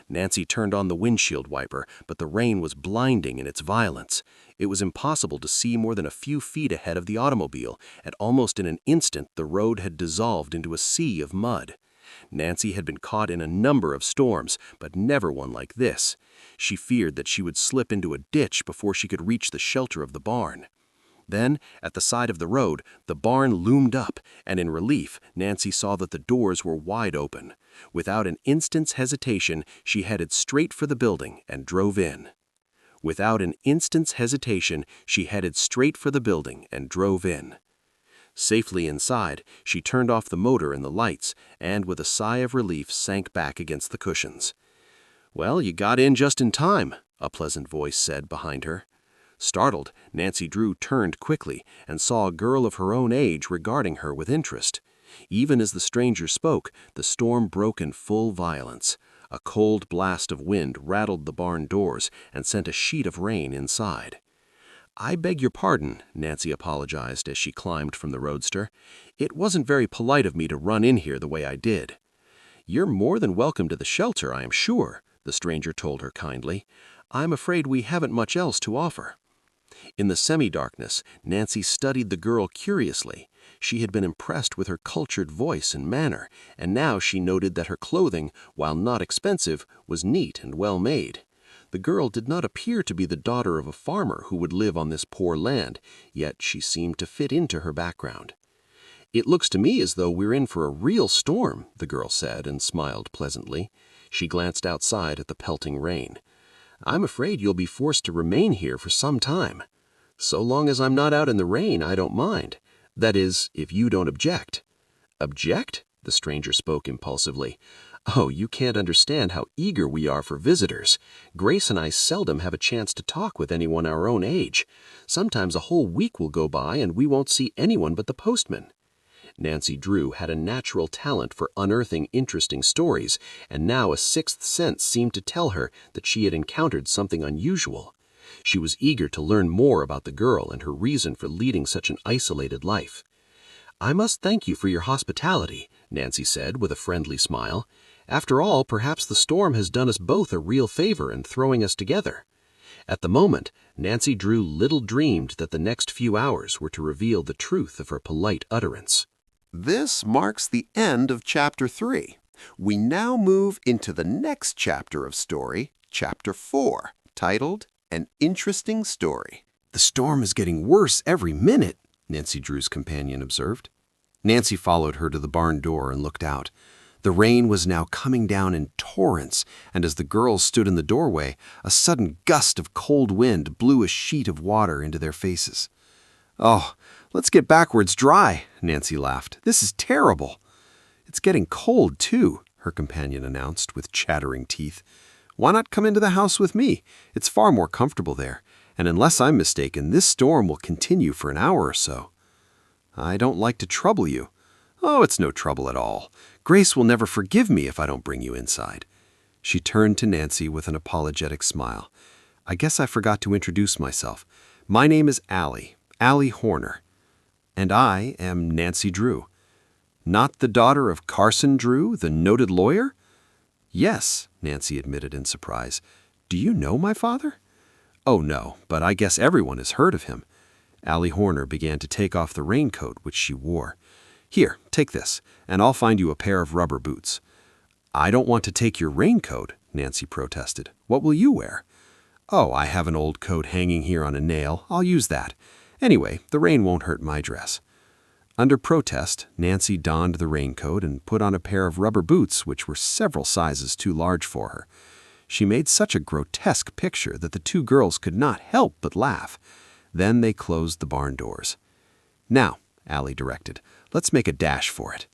Nancy turned on the windshield wiper, but the rain was blinding in its violence. It was impossible to see more than a few feet ahead of the automobile, and almost in an instant the road had dissolved into a sea of mud. Nancy had been caught in a number of storms, but never one like this. She feared that she would slip into a ditch before she could reach the shelter of the barn. Then, at the side of the road, the barn loomed up, and in relief, Nancy saw that the doors were wide open. Without an instant's hesitation, she headed straight for the building and drove in. Without an instant's hesitation, she headed straight for the building and drove in. Safely inside, she turned off the motor and the lights, and with a sigh of relief sank back against the cushions. "Well, you got in just in time," a pleasant voice said behind her. Startled, Nancy Drew turned quickly and saw a girl of her own age regarding her with interest. Even as the stranger spoke, the storm broke in full violence. A cold blast of wind rattled the barn doors and sent a sheet of rain inside. "I beg your pardon," Nancy apologized as she climbed from the roadster. "It wasn't very polite of me to run in here the way I did." "You're more than welcome to the shelter, I am sure," the stranger told her kindly. "I'm afraid we haven't much else to offer." In the semi-darkness, Nancy studied the girl curiously. She had been impressed with her cultured voice and manner, and now she noted that her clothing, while not expensive, was neat and well made. The girl did not appear to be the daughter of a farmer who would live on this poor land, yet she seemed to fit into her background. "It looks to me as though we're in for a real storm," the girl said and smiled pleasantly. She glanced outside at the pelting rain. "I'm afraid you'll be forced to remain here for some time." "So long as I'm not out in the rain, I don't mind. That is, if you don't object." "Object?" The stranger spoke impulsively. "Oh, you can't understand how eager we are for visitors. Grace and I seldom have a chance to talk with anyone our own age. Sometimes a whole week will go by and we won't see anyone but the postman." Nancy Drew had a natural talent for unearthing interesting stories, and now a sixth sense seemed to tell her that she had encountered something unusual. She was eager to learn more about the girl and her reason for leading such an isolated life. "I must thank you for your hospitality," Nancy said with a friendly smile. "After all, perhaps the storm has done us both a real favor in throwing us together." At the moment, Nancy Drew little dreamed that the next few hours were to reveal the truth of her polite utterance. This marks the end of Chapter 3. We now move into the next chapter of story, Chapter 4, titled An Interesting Story. "The storm is getting worse every minute," Nancy Drew's companion observed. Nancy followed her to the barn door and looked out. The rain was now coming down in torrents, and as the girls stood in the doorway, a sudden gust of cold wind blew a sheet of water into their faces. "Oh, let's get backwards dry," Nancy laughed. "This is terrible." "It's getting cold, too," her companion announced with chattering teeth. "Why not come into the house with me? It's far more comfortable there, and unless I'm mistaken, this storm will continue for an hour or so." "I don't like to trouble you." "Oh, it's no trouble at all. Grace will never forgive me if I don't bring you inside." She turned to Nancy with an apologetic smile. "I guess I forgot to introduce myself. My name is Allie Horner. And I am Nancy Drew." "Not the daughter of Carson Drew, the noted lawyer?" "Yes," Nancy admitted in surprise. "Do you know my father?" "Oh, no, but I guess everyone has heard of him." Allie Horner began to take off the raincoat which she wore. "Here, take this, and I'll find you a pair of rubber boots." "I don't want to take your raincoat," Nancy protested. "What will you wear?" "Oh, I have an old coat hanging here on a nail. I'll use that. Anyway, the rain won't hurt my dress." Under protest, Nancy donned the raincoat and put on a pair of rubber boots which were several sizes too large for her. She made such a grotesque picture that the two girls could not help but laugh. Then they closed the barn doors. "Now," Allie directed, "let's make a dash for it."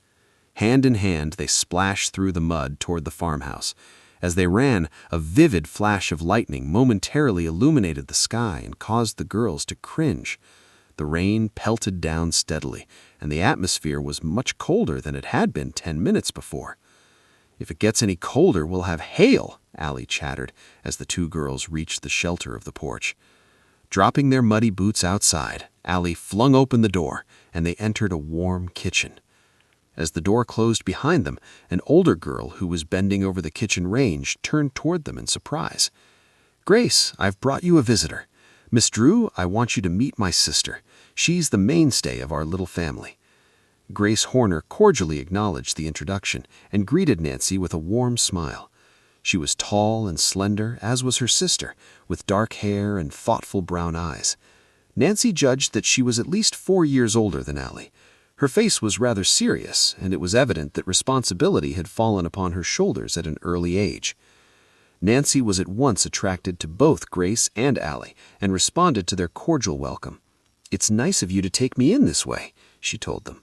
Hand in hand, they splashed through the mud toward the farmhouse. As they ran, a vivid flash of lightning momentarily illuminated the sky and caused the girls to cringe. The rain pelted down steadily, and the atmosphere was much colder than it had been 10 minutes before. "If it gets any colder, we'll have hail," Allie chattered as the two girls reached the shelter of the porch. Dropping their muddy boots outside, Allie flung open the door, and they entered a warm kitchen. As the door closed behind them, an older girl who was bending over the kitchen range turned toward them in surprise. "Grace, I've brought you a visitor. Miss Drew, I want you to meet my sister. She's the mainstay of our little family." Grace Horner cordially acknowledged the introduction and greeted Nancy with a warm smile. She was tall and slender, as was her sister, with dark hair and thoughtful brown eyes. Nancy judged that she was at least 4 years older than Allie. Her face was rather serious, and it was evident that responsibility had fallen upon her shoulders at an early age. Nancy was at once attracted to both Grace and Allie and responded to their cordial welcome. "It's nice of you to take me in this way," she told them.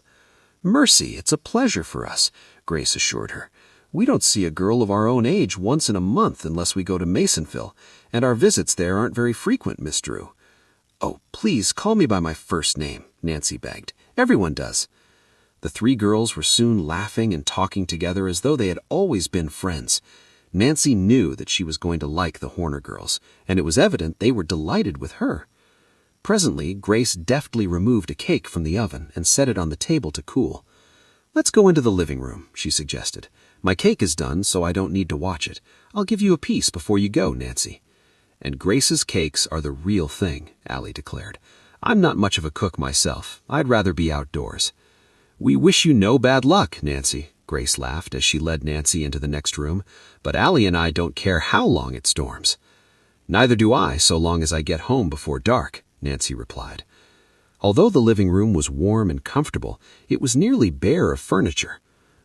"Mercy, it's a pleasure for us," Grace assured her. "We don't see a girl of our own age once in a month unless we go to Masonville, and our visits there aren't very frequent, Miss Drew." "Oh, please call me by my first name," Nancy begged. "Everyone does." The three girls were soon laughing and talking together as though they had always been friends. Nancy knew that she was going to like the Horner girls, and it was evident they were delighted with her. Presently, Grace deftly removed a cake from the oven and set it on the table to cool. "Let's go into the living room," she suggested. "My cake is done, so I don't need to watch it. I'll give you a piece before you go, Nancy." "And Grace's cakes are the real thing," Allie declared. "I'm not much of a cook myself. I'd rather be outdoors." "We wish you no bad luck, Nancy," Grace laughed as she led Nancy into the next room. "But Allie and I don't care how long it storms." "Neither do I, so long as I get home before dark," Nancy replied. Although the living room was warm and comfortable, it was nearly bare of furniture.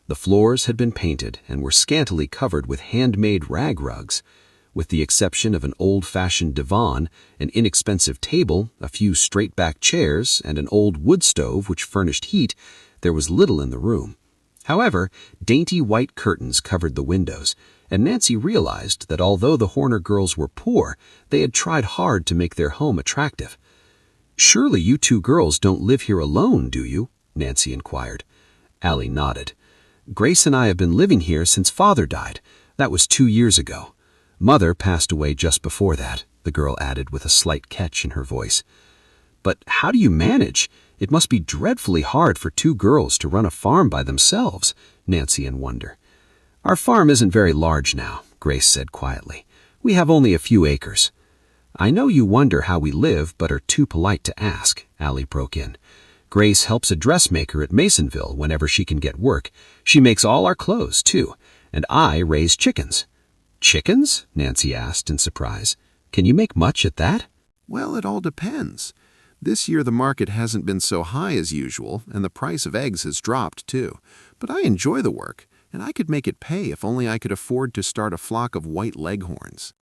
The floors had been painted and were scantily covered with handmade rag rugs. With the exception of an old-fashioned divan, an inexpensive table, a few straight-back chairs, and an old wood stove which furnished heat, there was little in the room. However, dainty white curtains covered the windows, and Nancy realized that although the Horner girls were poor, they had tried hard to make their home attractive. "Surely you two girls don't live here alone, do you?" Nancy inquired. Allie nodded. "Grace and I have been living here since Father died. That was 2 years ago. Mother passed away just before that," the girl added with a slight catch in her voice. "But how do you manage? It must be dreadfully hard for 2 girls to run a farm by themselves," Nancy in wonder. "Our farm isn't very large now," Grace said quietly. "We have only a few acres." "I know you wonder how we live but are too polite to ask," Allie broke in. "Grace helps a dressmaker at Masonville whenever she can get work. She makes all our clothes, too. And I raise chickens." "Chickens?" Nancy asked in surprise. "Can you make much at that?" Well, it all depends. This year the market hasn't been so high as usual, and the price of eggs has dropped too. But I enjoy the work, and I could make it pay if only I could afford to start a flock of white leghorns.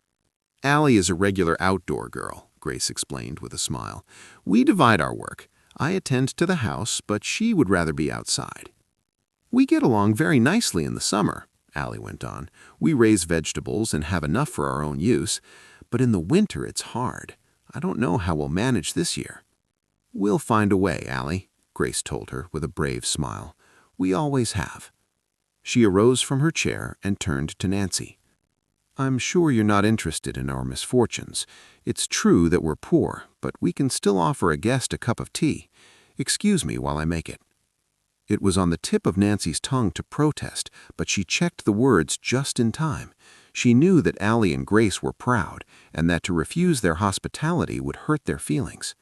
Allie is a regular outdoor girl, Grace explained with a smile. We divide our work. I attend to the house, but she would rather be outside. We get along very nicely in the summer, Allie went on. We raise vegetables and have enough for our own use, but in the winter it's hard. I don't know how we'll manage this year. We'll find a way, Allie, Grace told her with a brave smile. We always have. She arose from her chair and turned to Nancy. I'm sure you're not interested in our misfortunes. It's true that we're poor, but we can still offer a guest a cup of tea. Excuse me while I make it. It was on the tip of Nancy's tongue to protest, but she checked the words just in time. She knew that Allie and Grace were proud, and that to refuse their hospitality would hurt their feelings.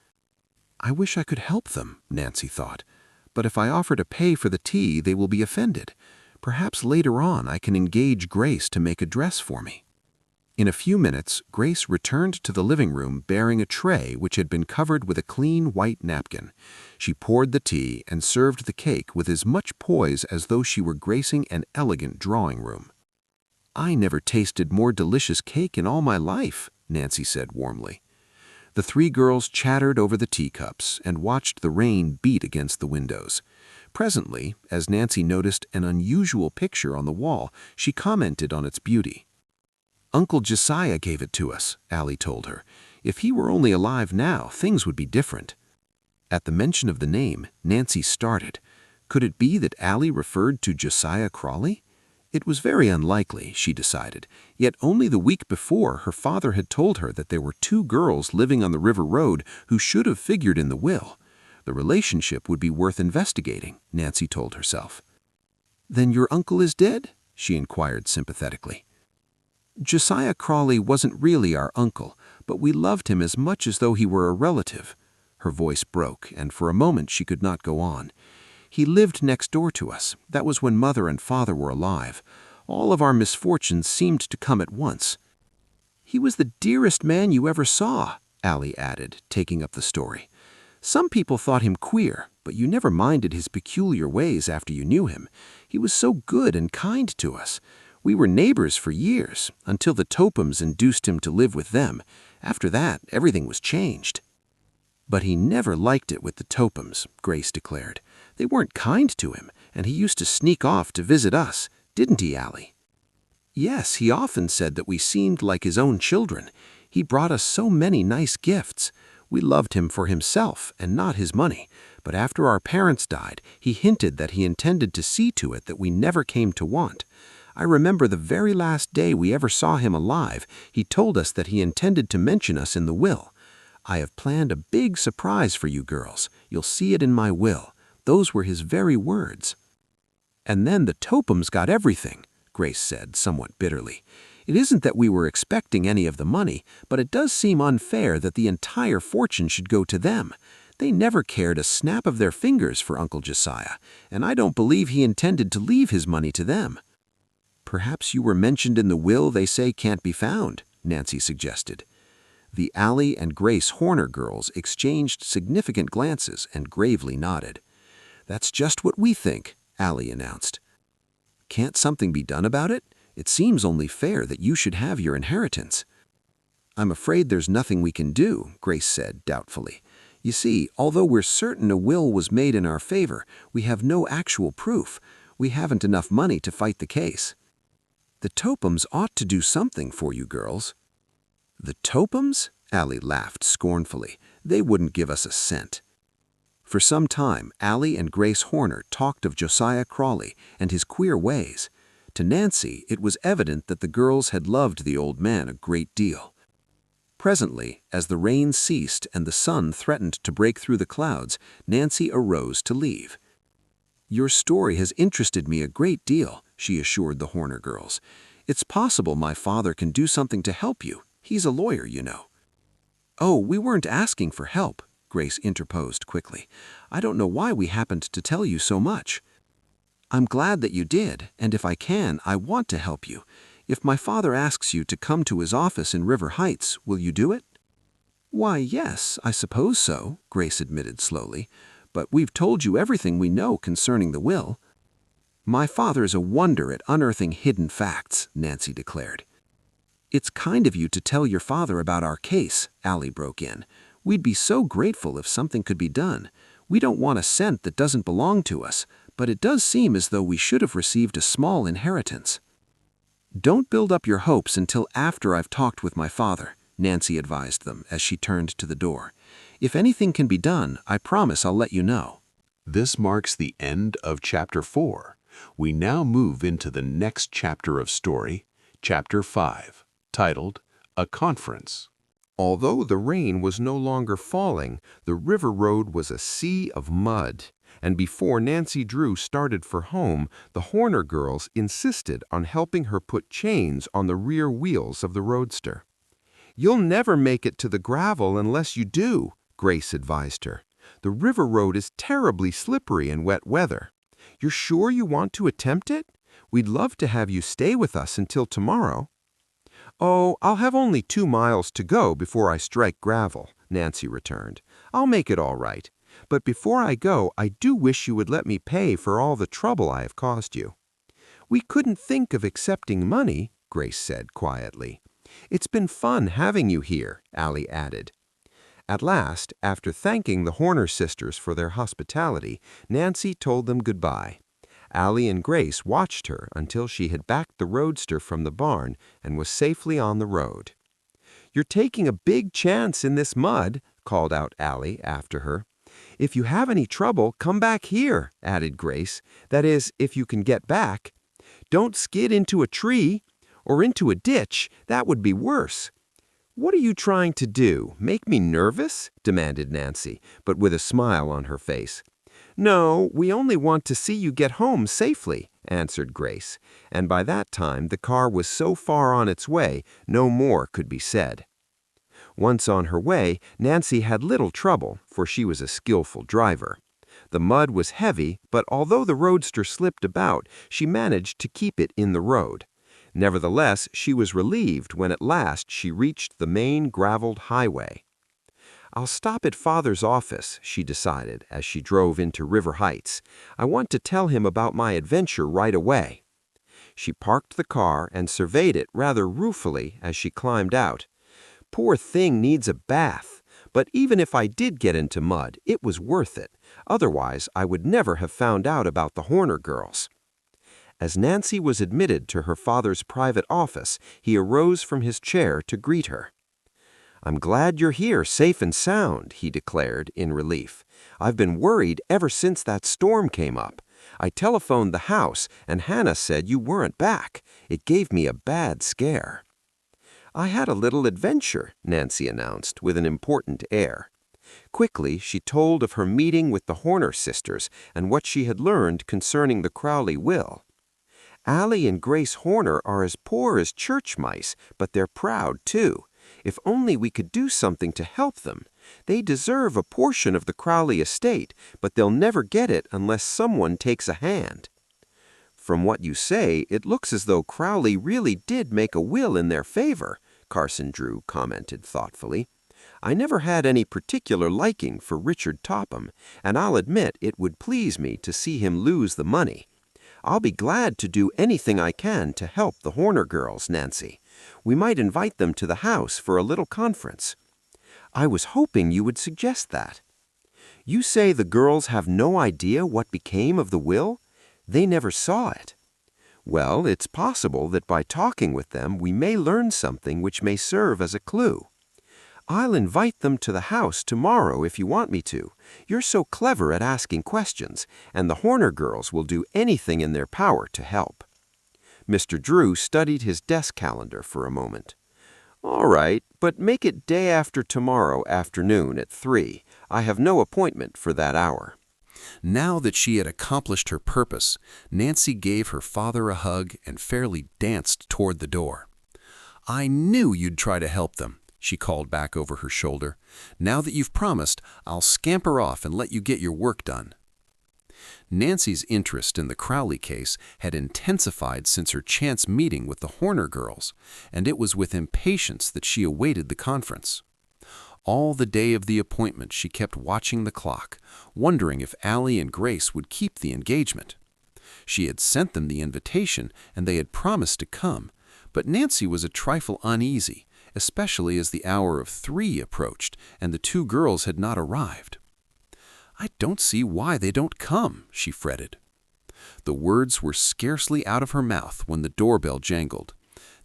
I wish I could help them, Nancy thought, but if I offer to pay for the tea, they will be offended. Perhaps later on I can engage Grace to make a dress for me. In a few minutes, Grace returned to the living room bearing a tray which had been covered with a clean white napkin. She poured the tea and served the cake with as much poise as though she were gracing an elegant drawing room. I never tasted more delicious cake in all my life, Nancy said warmly. The 3 girls chattered over the teacups and watched the rain beat against the windows. Presently, as Nancy noticed an unusual picture on the wall, she commented on its beauty. Uncle Josiah gave it to us, Allie told her. If he were only alive now, things would be different. At the mention of the name, Nancy started. Could it be that Allie referred to Josiah Crawley? It was very unlikely, she decided, yet only the week before her father had told her that there were 2 girls living on the river road who should have figured in the will. The relationship would be worth investigating, Nancy told herself. Then your uncle is dead? She inquired sympathetically. Josiah Crawley wasn't really our uncle, but we loved him as much as though he were a relative. Her voice broke, and for a moment she could not go on. He lived next door to us. That was when Mother and Father were alive. All of our misfortunes seemed to come at once. He was the dearest man you ever saw, Allie added, taking up the story. Some people thought him queer, but you never minded his peculiar ways after you knew him. He was so good and kind to us. We were neighbors for years, until the Tophams induced him to live with them. After that, everything was changed. But he never liked it with the Tophams, Grace declared. They weren't kind to him, and he used to sneak off to visit us, didn't he, Allie? Yes, he often said that we seemed like his own children. He brought us so many nice gifts. We loved him for himself and not his money, but after our parents died, he hinted that he intended to see to it that we never came to want. I remember the very last day we ever saw him alive, he told us that he intended to mention us in the will. I have planned a big surprise for you girls. You'll see it in my will. Those were his very words. And then the Tophams got everything, Grace said somewhat bitterly. It isn't that we were expecting any of the money, but it does seem unfair that the entire fortune should go to them. They never cared a snap of their fingers for Uncle Josiah, and I don't believe he intended to leave his money to them. Perhaps you were mentioned in the will they say can't be found, Nancy suggested. The Allie and Grace Horner girls exchanged significant glances and gravely nodded. That's just what we think, Allie announced. Can't something be done about it? It seems only fair that you should have your inheritance. I'm afraid there's nothing we can do, Grace said doubtfully. You see, although we're certain a will was made in our favor, we have no actual proof. We haven't enough money to fight the case. The Tophams ought to do something for you girls. The Tophams? Allie laughed scornfully. They wouldn't give us a cent. For some time, Allie and Grace Horner talked of Josiah Crawley and his queer ways. To Nancy, it was evident that the girls had loved the old man a great deal. Presently, as the rain ceased and the sun threatened to break through the clouds, Nancy arose to leave. Your story has interested me a great deal, she assured the Horner girls. It's possible my father can do something to help you. He's a lawyer, you know. Oh, we weren't asking for help, Grace interposed quickly. I don't know why we happened to tell you so much. I'm glad that you did, and if I can, I want to help you. If my father asks you to come to his office in River Heights, will you do it? Why, yes, I suppose so, Grace admitted slowly. But we've told you everything we know concerning the will. My father's a wonder at unearthing hidden facts, Nancy declared. It's kind of you to tell your father about our case, Allie broke in. We'd be so grateful if something could be done. We don't want a cent that doesn't belong to us, but it does seem as though we should have received a small inheritance. Don't build up your hopes until after I've talked with my father, Nancy advised them as she turned to the door. If anything can be done, I promise I'll let you know. This marks the end of Chapter 4. We now move into the next chapter of story, Chapter 5, titled A Conference. Although the rain was no longer falling, the river road was a sea of mud, and before Nancy Drew started for home, the Horner girls insisted on helping her put chains on the rear wheels of the roadster. "You'll never make it to the gravel unless you do," Grace advised her. "The river road is terribly slippery in wet weather. You're sure you want to attempt it? We'd love to have you stay with us until tomorrow." "Oh, I'll have only 2 miles to go before I strike gravel," Nancy returned. "I'll make it all right. But before I go, I do wish you would let me pay for all the trouble I have caused you." "We couldn't think of accepting money," Grace said quietly. "It's been fun having you here," Allie added. At last, after thanking the Horner sisters for their hospitality, Nancy told them goodbye. Allie and Grace watched her until she had backed the roadster from the barn and was safely on the road. "You're taking a big chance in this mud," called out Allie after her. "If you have any trouble, come back here," added Grace. "That is, if you can get back. Don't skid into a tree or into a ditch. That would be worse." "What are you trying to do? Make me nervous?" demanded Nancy, but with a smile on her face. "No, we only want to see you get home safely," answered Grace, and by that time the car was so far on its way, no more could be said. Once on her way, Nancy had little trouble, for she was a skillful driver. The mud was heavy, but although the roadster slipped about, she managed to keep it in the road. Nevertheless, she was relieved when at last she reached the main graveled highway. "I'll stop at Father's office," she decided as she drove into River Heights. "I want to tell him about my adventure right away." She parked the car and surveyed it rather ruefully as she climbed out. "Poor thing needs a bath, but even if I did get into mud, it was worth it. Otherwise, I would never have found out about the Horner girls." As Nancy was admitted to her father's private office, he arose from his chair to greet her. "I'm glad you're here safe and sound," he declared in relief. "I've been worried ever since that storm came up. I telephoned the house, and Hannah said you weren't back. It gave me a bad scare." "I had a little adventure," Nancy announced with an important air. Quickly, she told of her meeting with the Horner sisters and what she had learned concerning the Crowley will. "Allie and Grace Horner are as poor as church mice, but they're proud, too. If only we could do something to help them. They deserve a portion of the Crowley estate, but they'll never get it unless someone takes a hand." "From what you say, it looks as though Crowley really did make a will in their favor," Carson Drew commented thoughtfully. "I never had any particular liking for Richard Topham, and I'll admit it would please me to see him lose the money. I'll be glad to do anything I can to help the Horner girls, Nancy. We might invite them to the house for a little conference." "I was hoping you would suggest that." "You say the girls have no idea what became of the will? They never saw it." "Well, it's possible that by talking with them we may learn something which may serve as a clue." "I'll invite them to the house tomorrow if you want me to. You're so clever at asking questions, and the Horner girls will do anything in their power to help." Mr. Drew studied his desk calendar for a moment. "All right, but make it day after tomorrow afternoon at 3. I have no appointment for that hour." Now that she had accomplished her purpose, Nancy gave her father a hug and fairly danced toward the door. "I knew you'd try to help them," she called back over her shoulder. "Now that you've promised, I'll scamper off and let you get your work done." Nancy's interest in the Crowley case had intensified since her chance meeting with the Horner girls, and it was with impatience that she awaited the conference. All the day of the appointment she kept watching the clock, wondering if Allie and Grace would keep the engagement. She had sent them the invitation, and they had promised to come, but Nancy was a trifle uneasy, especially as the hour of 3 approached and the 2 girls had not arrived. "I don't see why they don't come," she fretted. The words were scarcely out of her mouth when the doorbell jangled.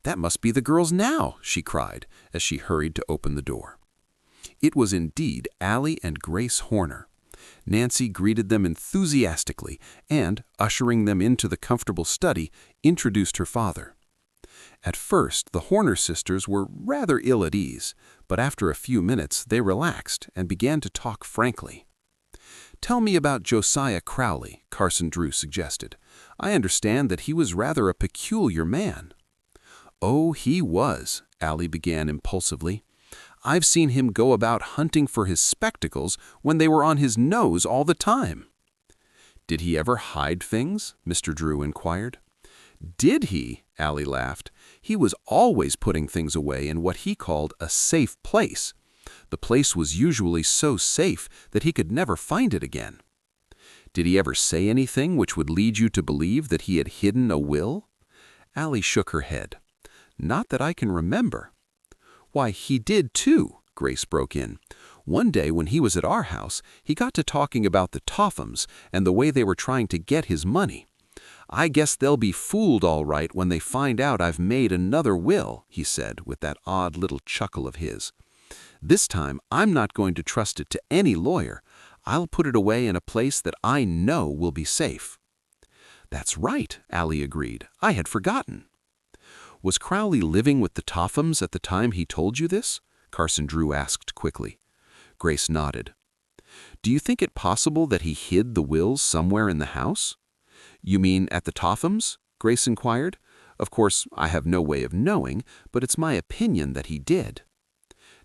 "That must be the girls now," she cried as she hurried to open the door. It was indeed Allie and Grace Horner. Nancy greeted them enthusiastically and, ushering them into the comfortable study, introduced her father. At first, the Horner sisters were rather ill at ease, but after a few minutes they relaxed and began to talk frankly. "Tell me about Josiah Crowley," Carson Drew suggested. "I understand that he was rather a peculiar man." "Oh, he was," Allie began impulsively. "I've seen him go about hunting for his spectacles when they were on his nose all the time." "Did he ever hide things?" Mr. Drew inquired. "Did he?" Allie laughed. "He was always putting things away in what he called a safe place. The place was usually so safe that he could never find it again." "Did he ever say anything which would lead you to believe that he had hidden a will?" Allie shook her head. "Not that I can remember." "Why, he did too," Grace broke in. "One day when he was at our house, he got to talking about the Tophams and the way they were trying to get his money. 'I guess they'll be fooled all right when they find out I've made another will,' he said with that odd little chuckle of his. 'This time I'm not going to trust it to any lawyer. I'll put it away in a place that I know will be safe.'" "That's right," Allie agreed. "I had forgotten." "Was Crowley living with the Tophams at the time he told you this?" Carson Drew asked quickly. Grace nodded. "Do you think it possible that he hid the wills somewhere in the house?" "You mean at the Tophams?" Grace inquired. "Of course, I have no way of knowing, but it's my opinion that he did."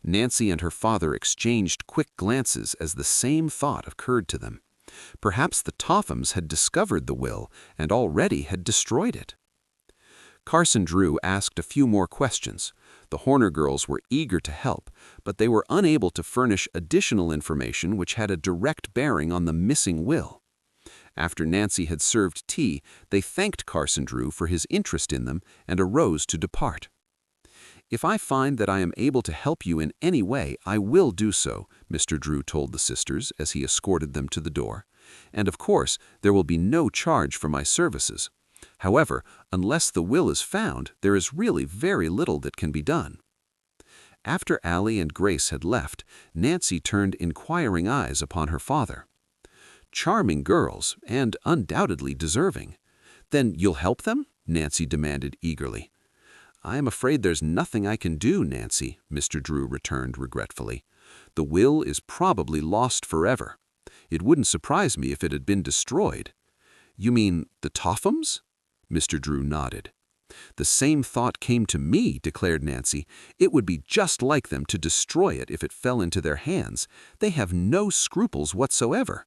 Nancy and her father exchanged quick glances as the same thought occurred to them. Perhaps the Tophams had discovered the will and already had destroyed it. Carson Drew asked a few more questions. The Horner girls were eager to help, but they were unable to furnish additional information which had a direct bearing on the missing will. After Nancy had served tea, they thanked Carson Drew for his interest in them and arose to depart. "If I find that I am able to help you in any way, I will do so," Mr. Drew told the sisters as he escorted them to the door. "And of course, there will be no charge for my services. However, unless the will is found, there is really very little that can be done." After Allie and Grace had left, Nancy turned inquiring eyes upon her father. "Charming girls, and undoubtedly deserving. Then you'll help them?" Nancy demanded eagerly. "I am afraid there's nothing I can do, Nancy," Mr. Drew returned regretfully. "The will is probably lost forever. It wouldn't surprise me if it had been destroyed." "You mean the Tophams?" Mr. Drew nodded. "The same thought came to me," declared Nancy. "It would be just like them to destroy it if it fell into their hands. They have no scruples whatsoever."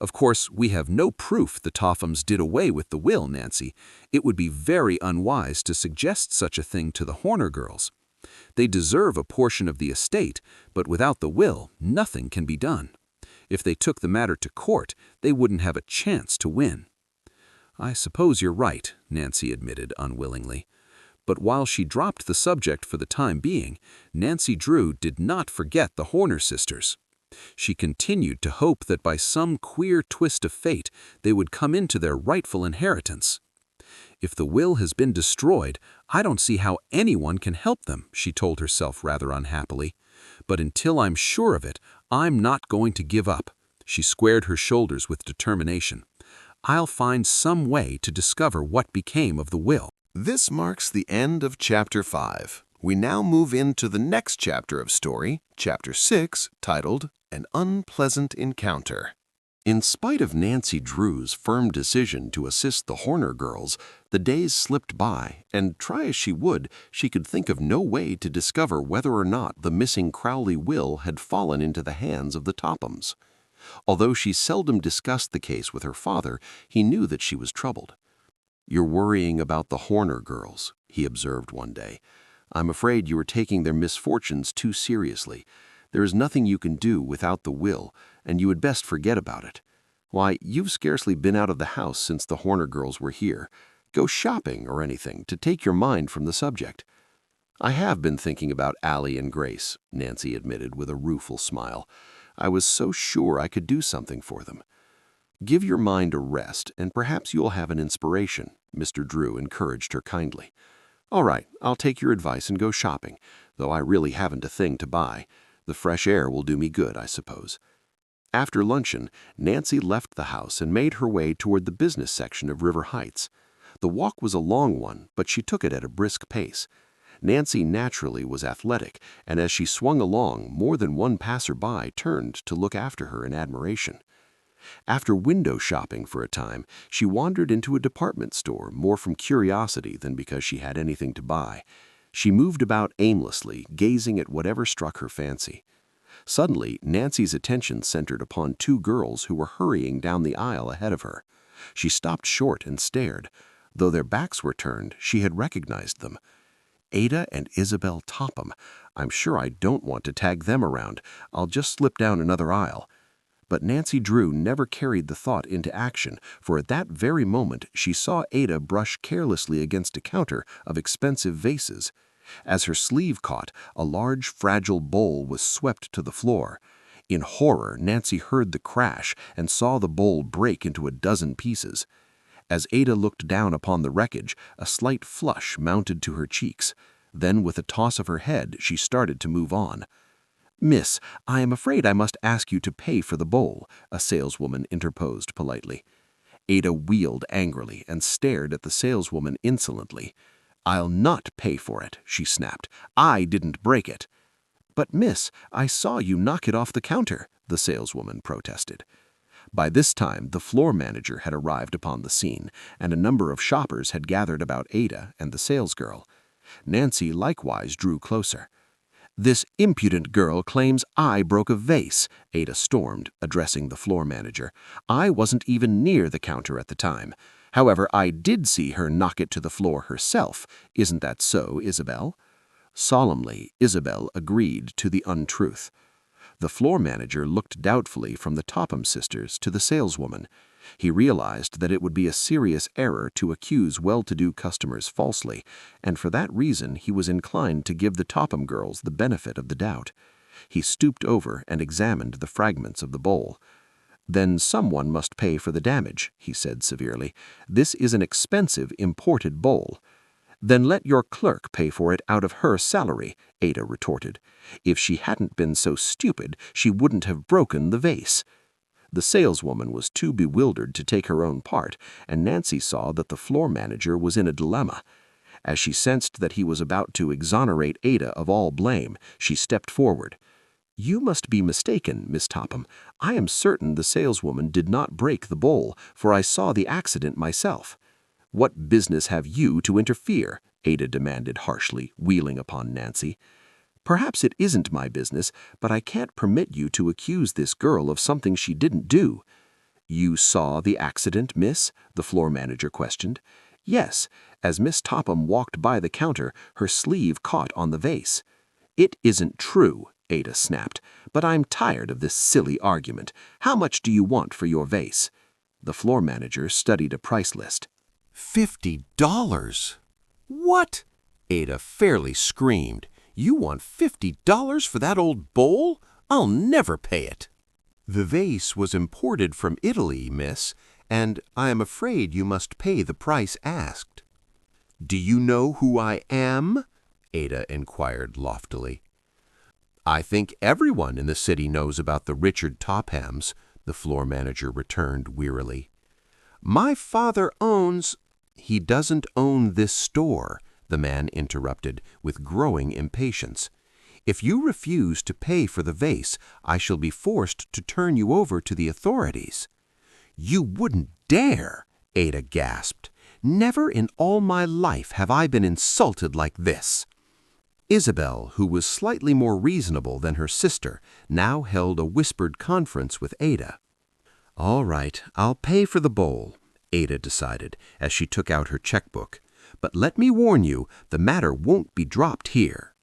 "Of course, we have no proof the Tophams did away with the will, Nancy. It would be very unwise to suggest such a thing to the Horner girls. They deserve a portion of the estate, but without the will, nothing can be done. If they took the matter to court, they wouldn't have a chance to win." "I suppose you're right," Nancy admitted unwillingly. But while she dropped the subject for the time being, Nancy Drew did not forget the Horner sisters. She continued to hope that by some queer twist of fate, they would come into their rightful inheritance. "If the will has been destroyed, I don't see how anyone can help them," she told herself rather unhappily. "But until I'm sure of it, I'm not going to give up." She squared her shoulders with determination. "I'll find some way to discover what became of the will." This marks the end of Chapter 5. We now move into the next chapter of story, Chapter 6, titled An Unpleasant Encounter. In spite of Nancy Drew's firm decision to assist the Horner girls, the days slipped by, and try as she would, she could think of no way to discover whether or not the missing Crowley will had fallen into the hands of the Tophams. Although she seldom discussed the case with her father, he knew that she was troubled. "You're worrying about the Horner girls," he observed one day. "I'm afraid you are taking their misfortunes too seriously. There is nothing you can do without the will, and you had best forget about it. Why, you've scarcely been out of the house since the Horner girls were here. Go shopping or anything to take your mind from the subject." "I have been thinking about Allie and Grace," Nancy admitted with a rueful smile. "I was so sure I could do something for them." "Give your mind a rest, and perhaps you'll have an inspiration," Mr. Drew encouraged her kindly. "All right, I'll take your advice and go shopping, though I really haven't a thing to buy. The fresh air will do me good, I suppose." After luncheon, Nancy left the house and made her way toward the business section of River Heights. The walk was a long one, but she took it at a brisk pace. Nancy naturally was athletic, and as she swung along, more than one passer-by turned to look after her in admiration. After window shopping for a time, she wandered into a department store more from curiosity than because she had anything to buy. She moved about aimlessly, gazing at whatever struck her fancy. Suddenly, Nancy's attention centered upon two girls who were hurrying down the aisle ahead of her. She stopped short and stared. Though their backs were turned, she had recognized them. Ada and Isabel Topham. I'm sure I don't want to tag them around. I'll just slip down another aisle. But Nancy Drew never carried the thought into action, for at that very moment she saw Ada brush carelessly against a counter of expensive vases. As her sleeve caught, a large, fragile bowl was swept to the floor. In horror, Nancy heard the crash and saw the bowl break into a dozen pieces. As Ada looked down upon the wreckage, a slight flush mounted to her cheeks. Then, with a toss of her head, she started to move on. "Miss, I am afraid I must ask you to pay for the bowl," a saleswoman interposed politely. Ada wheeled angrily and stared at the saleswoman insolently. "I'll not pay for it," she snapped. "I didn't break it." "But, miss, I saw you knock it off the counter," the saleswoman protested. By this time, the floor manager had arrived upon the scene, and a number of shoppers had gathered about Ada and the salesgirl. Nancy likewise drew closer. "This impudent girl claims I broke a vase," Ada stormed, addressing the floor manager. "I wasn't even near the counter at the time. However, I did see her knock it to the floor herself. Isn't that so, Isabel?" Solemnly, Isabel agreed to the untruth. The floor manager looked doubtfully from the Topham sisters to the saleswoman. He realized that it would be a serious error to accuse well-to-do customers falsely, and for that reason he was inclined to give the Topham girls the benefit of the doubt. He stooped over and examined the fragments of the bowl. "Then someone must pay for the damage," he said severely. "This is an expensive imported bowl." "Then let your clerk pay for it out of her salary," Ada retorted. "If she hadn't been so stupid, she wouldn't have broken the vase." The saleswoman was too bewildered to take her own part, and Nancy saw that the floor manager was in a dilemma. As she sensed that he was about to exonerate Ada of all blame, she stepped forward. "You must be mistaken, Miss Topham. I am certain the saleswoman did not break the bowl, for I saw the accident myself." "What business have you to interfere?" Ada demanded harshly, wheeling upon Nancy. "Perhaps it isn't my business, but I can't permit you to accuse this girl of something she didn't do." "You saw the accident, miss?" the floor manager questioned. "Yes. As Miss Topham walked by the counter, her sleeve caught on the vase." "It isn't true," Ada snapped, "but I'm tired of this silly argument. How much do you want for your vase?" The floor manager studied a price list. $50? What? Ada fairly screamed. You want $50 for that old bowl? I'll never pay it. The vase was imported from Italy, miss, and I am afraid you must pay the price asked. Do you know who I am? Ada inquired loftily. I think everyone in the city knows about the Richard Tophams, the floor manager returned wearily. My father owns— He doesn't own this store, the man interrupted with growing impatience. If you refuse to pay for the vase, I shall be forced to turn you over to the authorities. You wouldn't dare, Ada gasped. Never in all my life have I been insulted like this. Isabel, who was slightly more reasonable than her sister, now held a whispered conference with Ada. All right, I'll pay for the bowl, Ada decided as she took out her checkbook. But let me warn you, the matter won't be dropped here.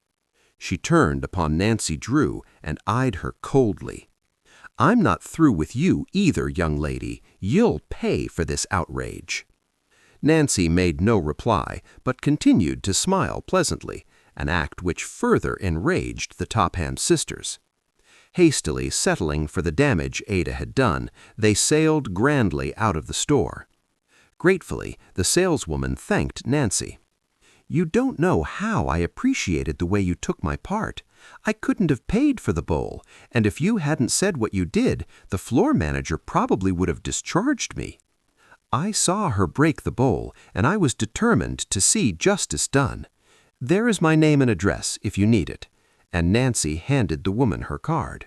She turned upon Nancy Drew and eyed her coldly. I'm not through with you either, young lady. You'll pay for this outrage. Nancy made no reply, but continued to smile pleasantly, an act which further enraged the Topham sisters. Hastily settling for the damage Ada had done, they sailed grandly out of the store. Gratefully, the saleswoman thanked Nancy. You don't know how I appreciated the way you took my part. I couldn't have paid for the bowl, and if you hadn't said what you did, the floor manager probably would have discharged me. I saw her break the bowl, and I was determined to see justice done. There is my name and address, if you need it. And Nancy handed the woman her card.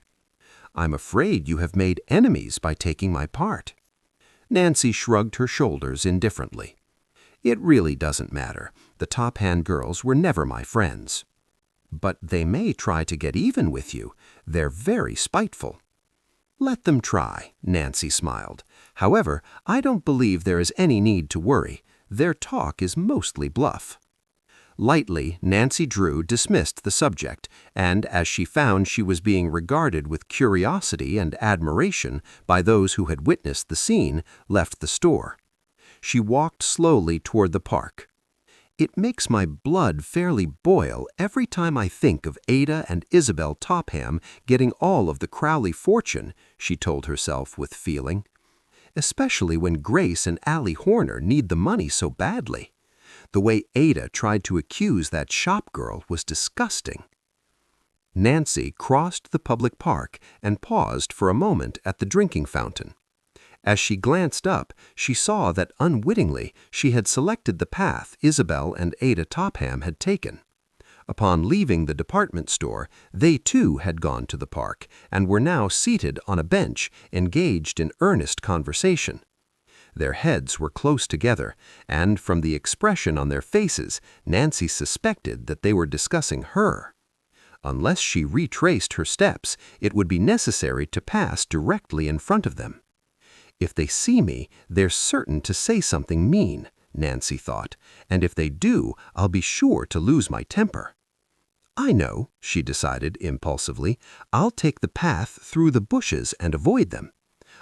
I'm afraid you have made enemies by taking my part. Nancy shrugged her shoulders indifferently. It really doesn't matter. The Topham girls were never my friends. But they may try to get even with you. They're very spiteful. Let them try, Nancy smiled. However, I don't believe there is any need to worry. Their talk is mostly bluff. Lightly, Nancy Drew dismissed the subject, and as she found she was being regarded with curiosity and admiration by those who had witnessed the scene, left the store. She walked slowly toward the park. It makes my blood fairly boil every time I think of Ada and Isabel Topham getting all of the Crowley fortune, she told herself with feeling. Especially when Grace and Allie Horner need the money so badly. The way Ada tried to accuse that shop girl was disgusting. Nancy crossed the public park and paused for a moment at the drinking fountain. As she glanced up, she saw that unwittingly she had selected the path Isabel and Ada Topham had taken. Upon leaving the department store, they too had gone to the park and were now seated on a bench, engaged in earnest conversation. Their heads were close together, and from the expression on their faces, Nancy suspected that they were discussing her. Unless she retraced her steps, it would be necessary to pass directly in front of them. If they see me, they're certain to say something mean, Nancy thought, and if they do, I'll be sure to lose my temper. I know, she decided impulsively, I'll take the path through the bushes and avoid them.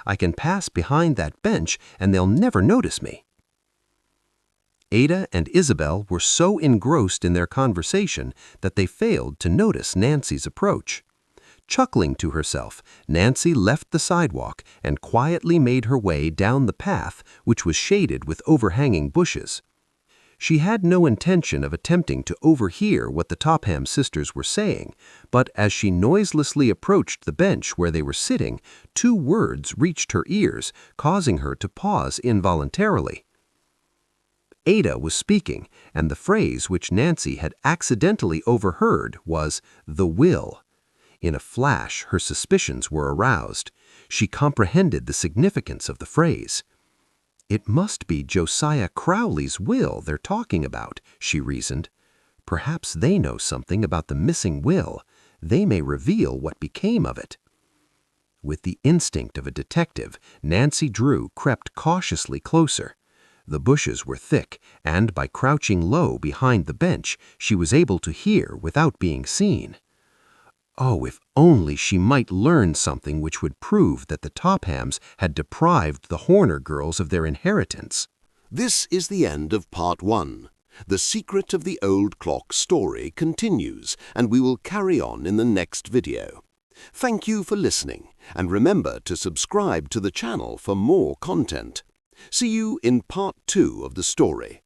I can pass behind that bench and they'll never notice me. Ada and Isabel were so engrossed in their conversation that they failed to notice Nancy's approach. Chuckling to herself, Nancy left the sidewalk and quietly made her way down the path, which was shaded with overhanging bushes. She had no intention of attempting to overhear what the Topham sisters were saying, but as she noiselessly approached the bench where they were sitting, 2 words reached her ears, causing her to pause involuntarily. Ada was speaking, and the phrase which Nancy had accidentally overheard was "the will." In a flash, her suspicions were aroused. She comprehended the significance of the phrase. It must be Josiah Crowley's will they're talking about, she reasoned. Perhaps they know something about the missing will. They may reveal what became of it. With the instinct of a detective, Nancy Drew crept cautiously closer. The bushes were thick, and by crouching low behind the bench, she was able to hear without being seen. Oh, if only she might learn something which would prove that the Tophams had deprived the Horner girls of their inheritance. This is the end of Part 1. The Secret of the Old Clock story continues, and we will carry on in the next video. Thank you for listening, and remember to subscribe to the channel for more content. See you in Part 2 of the story.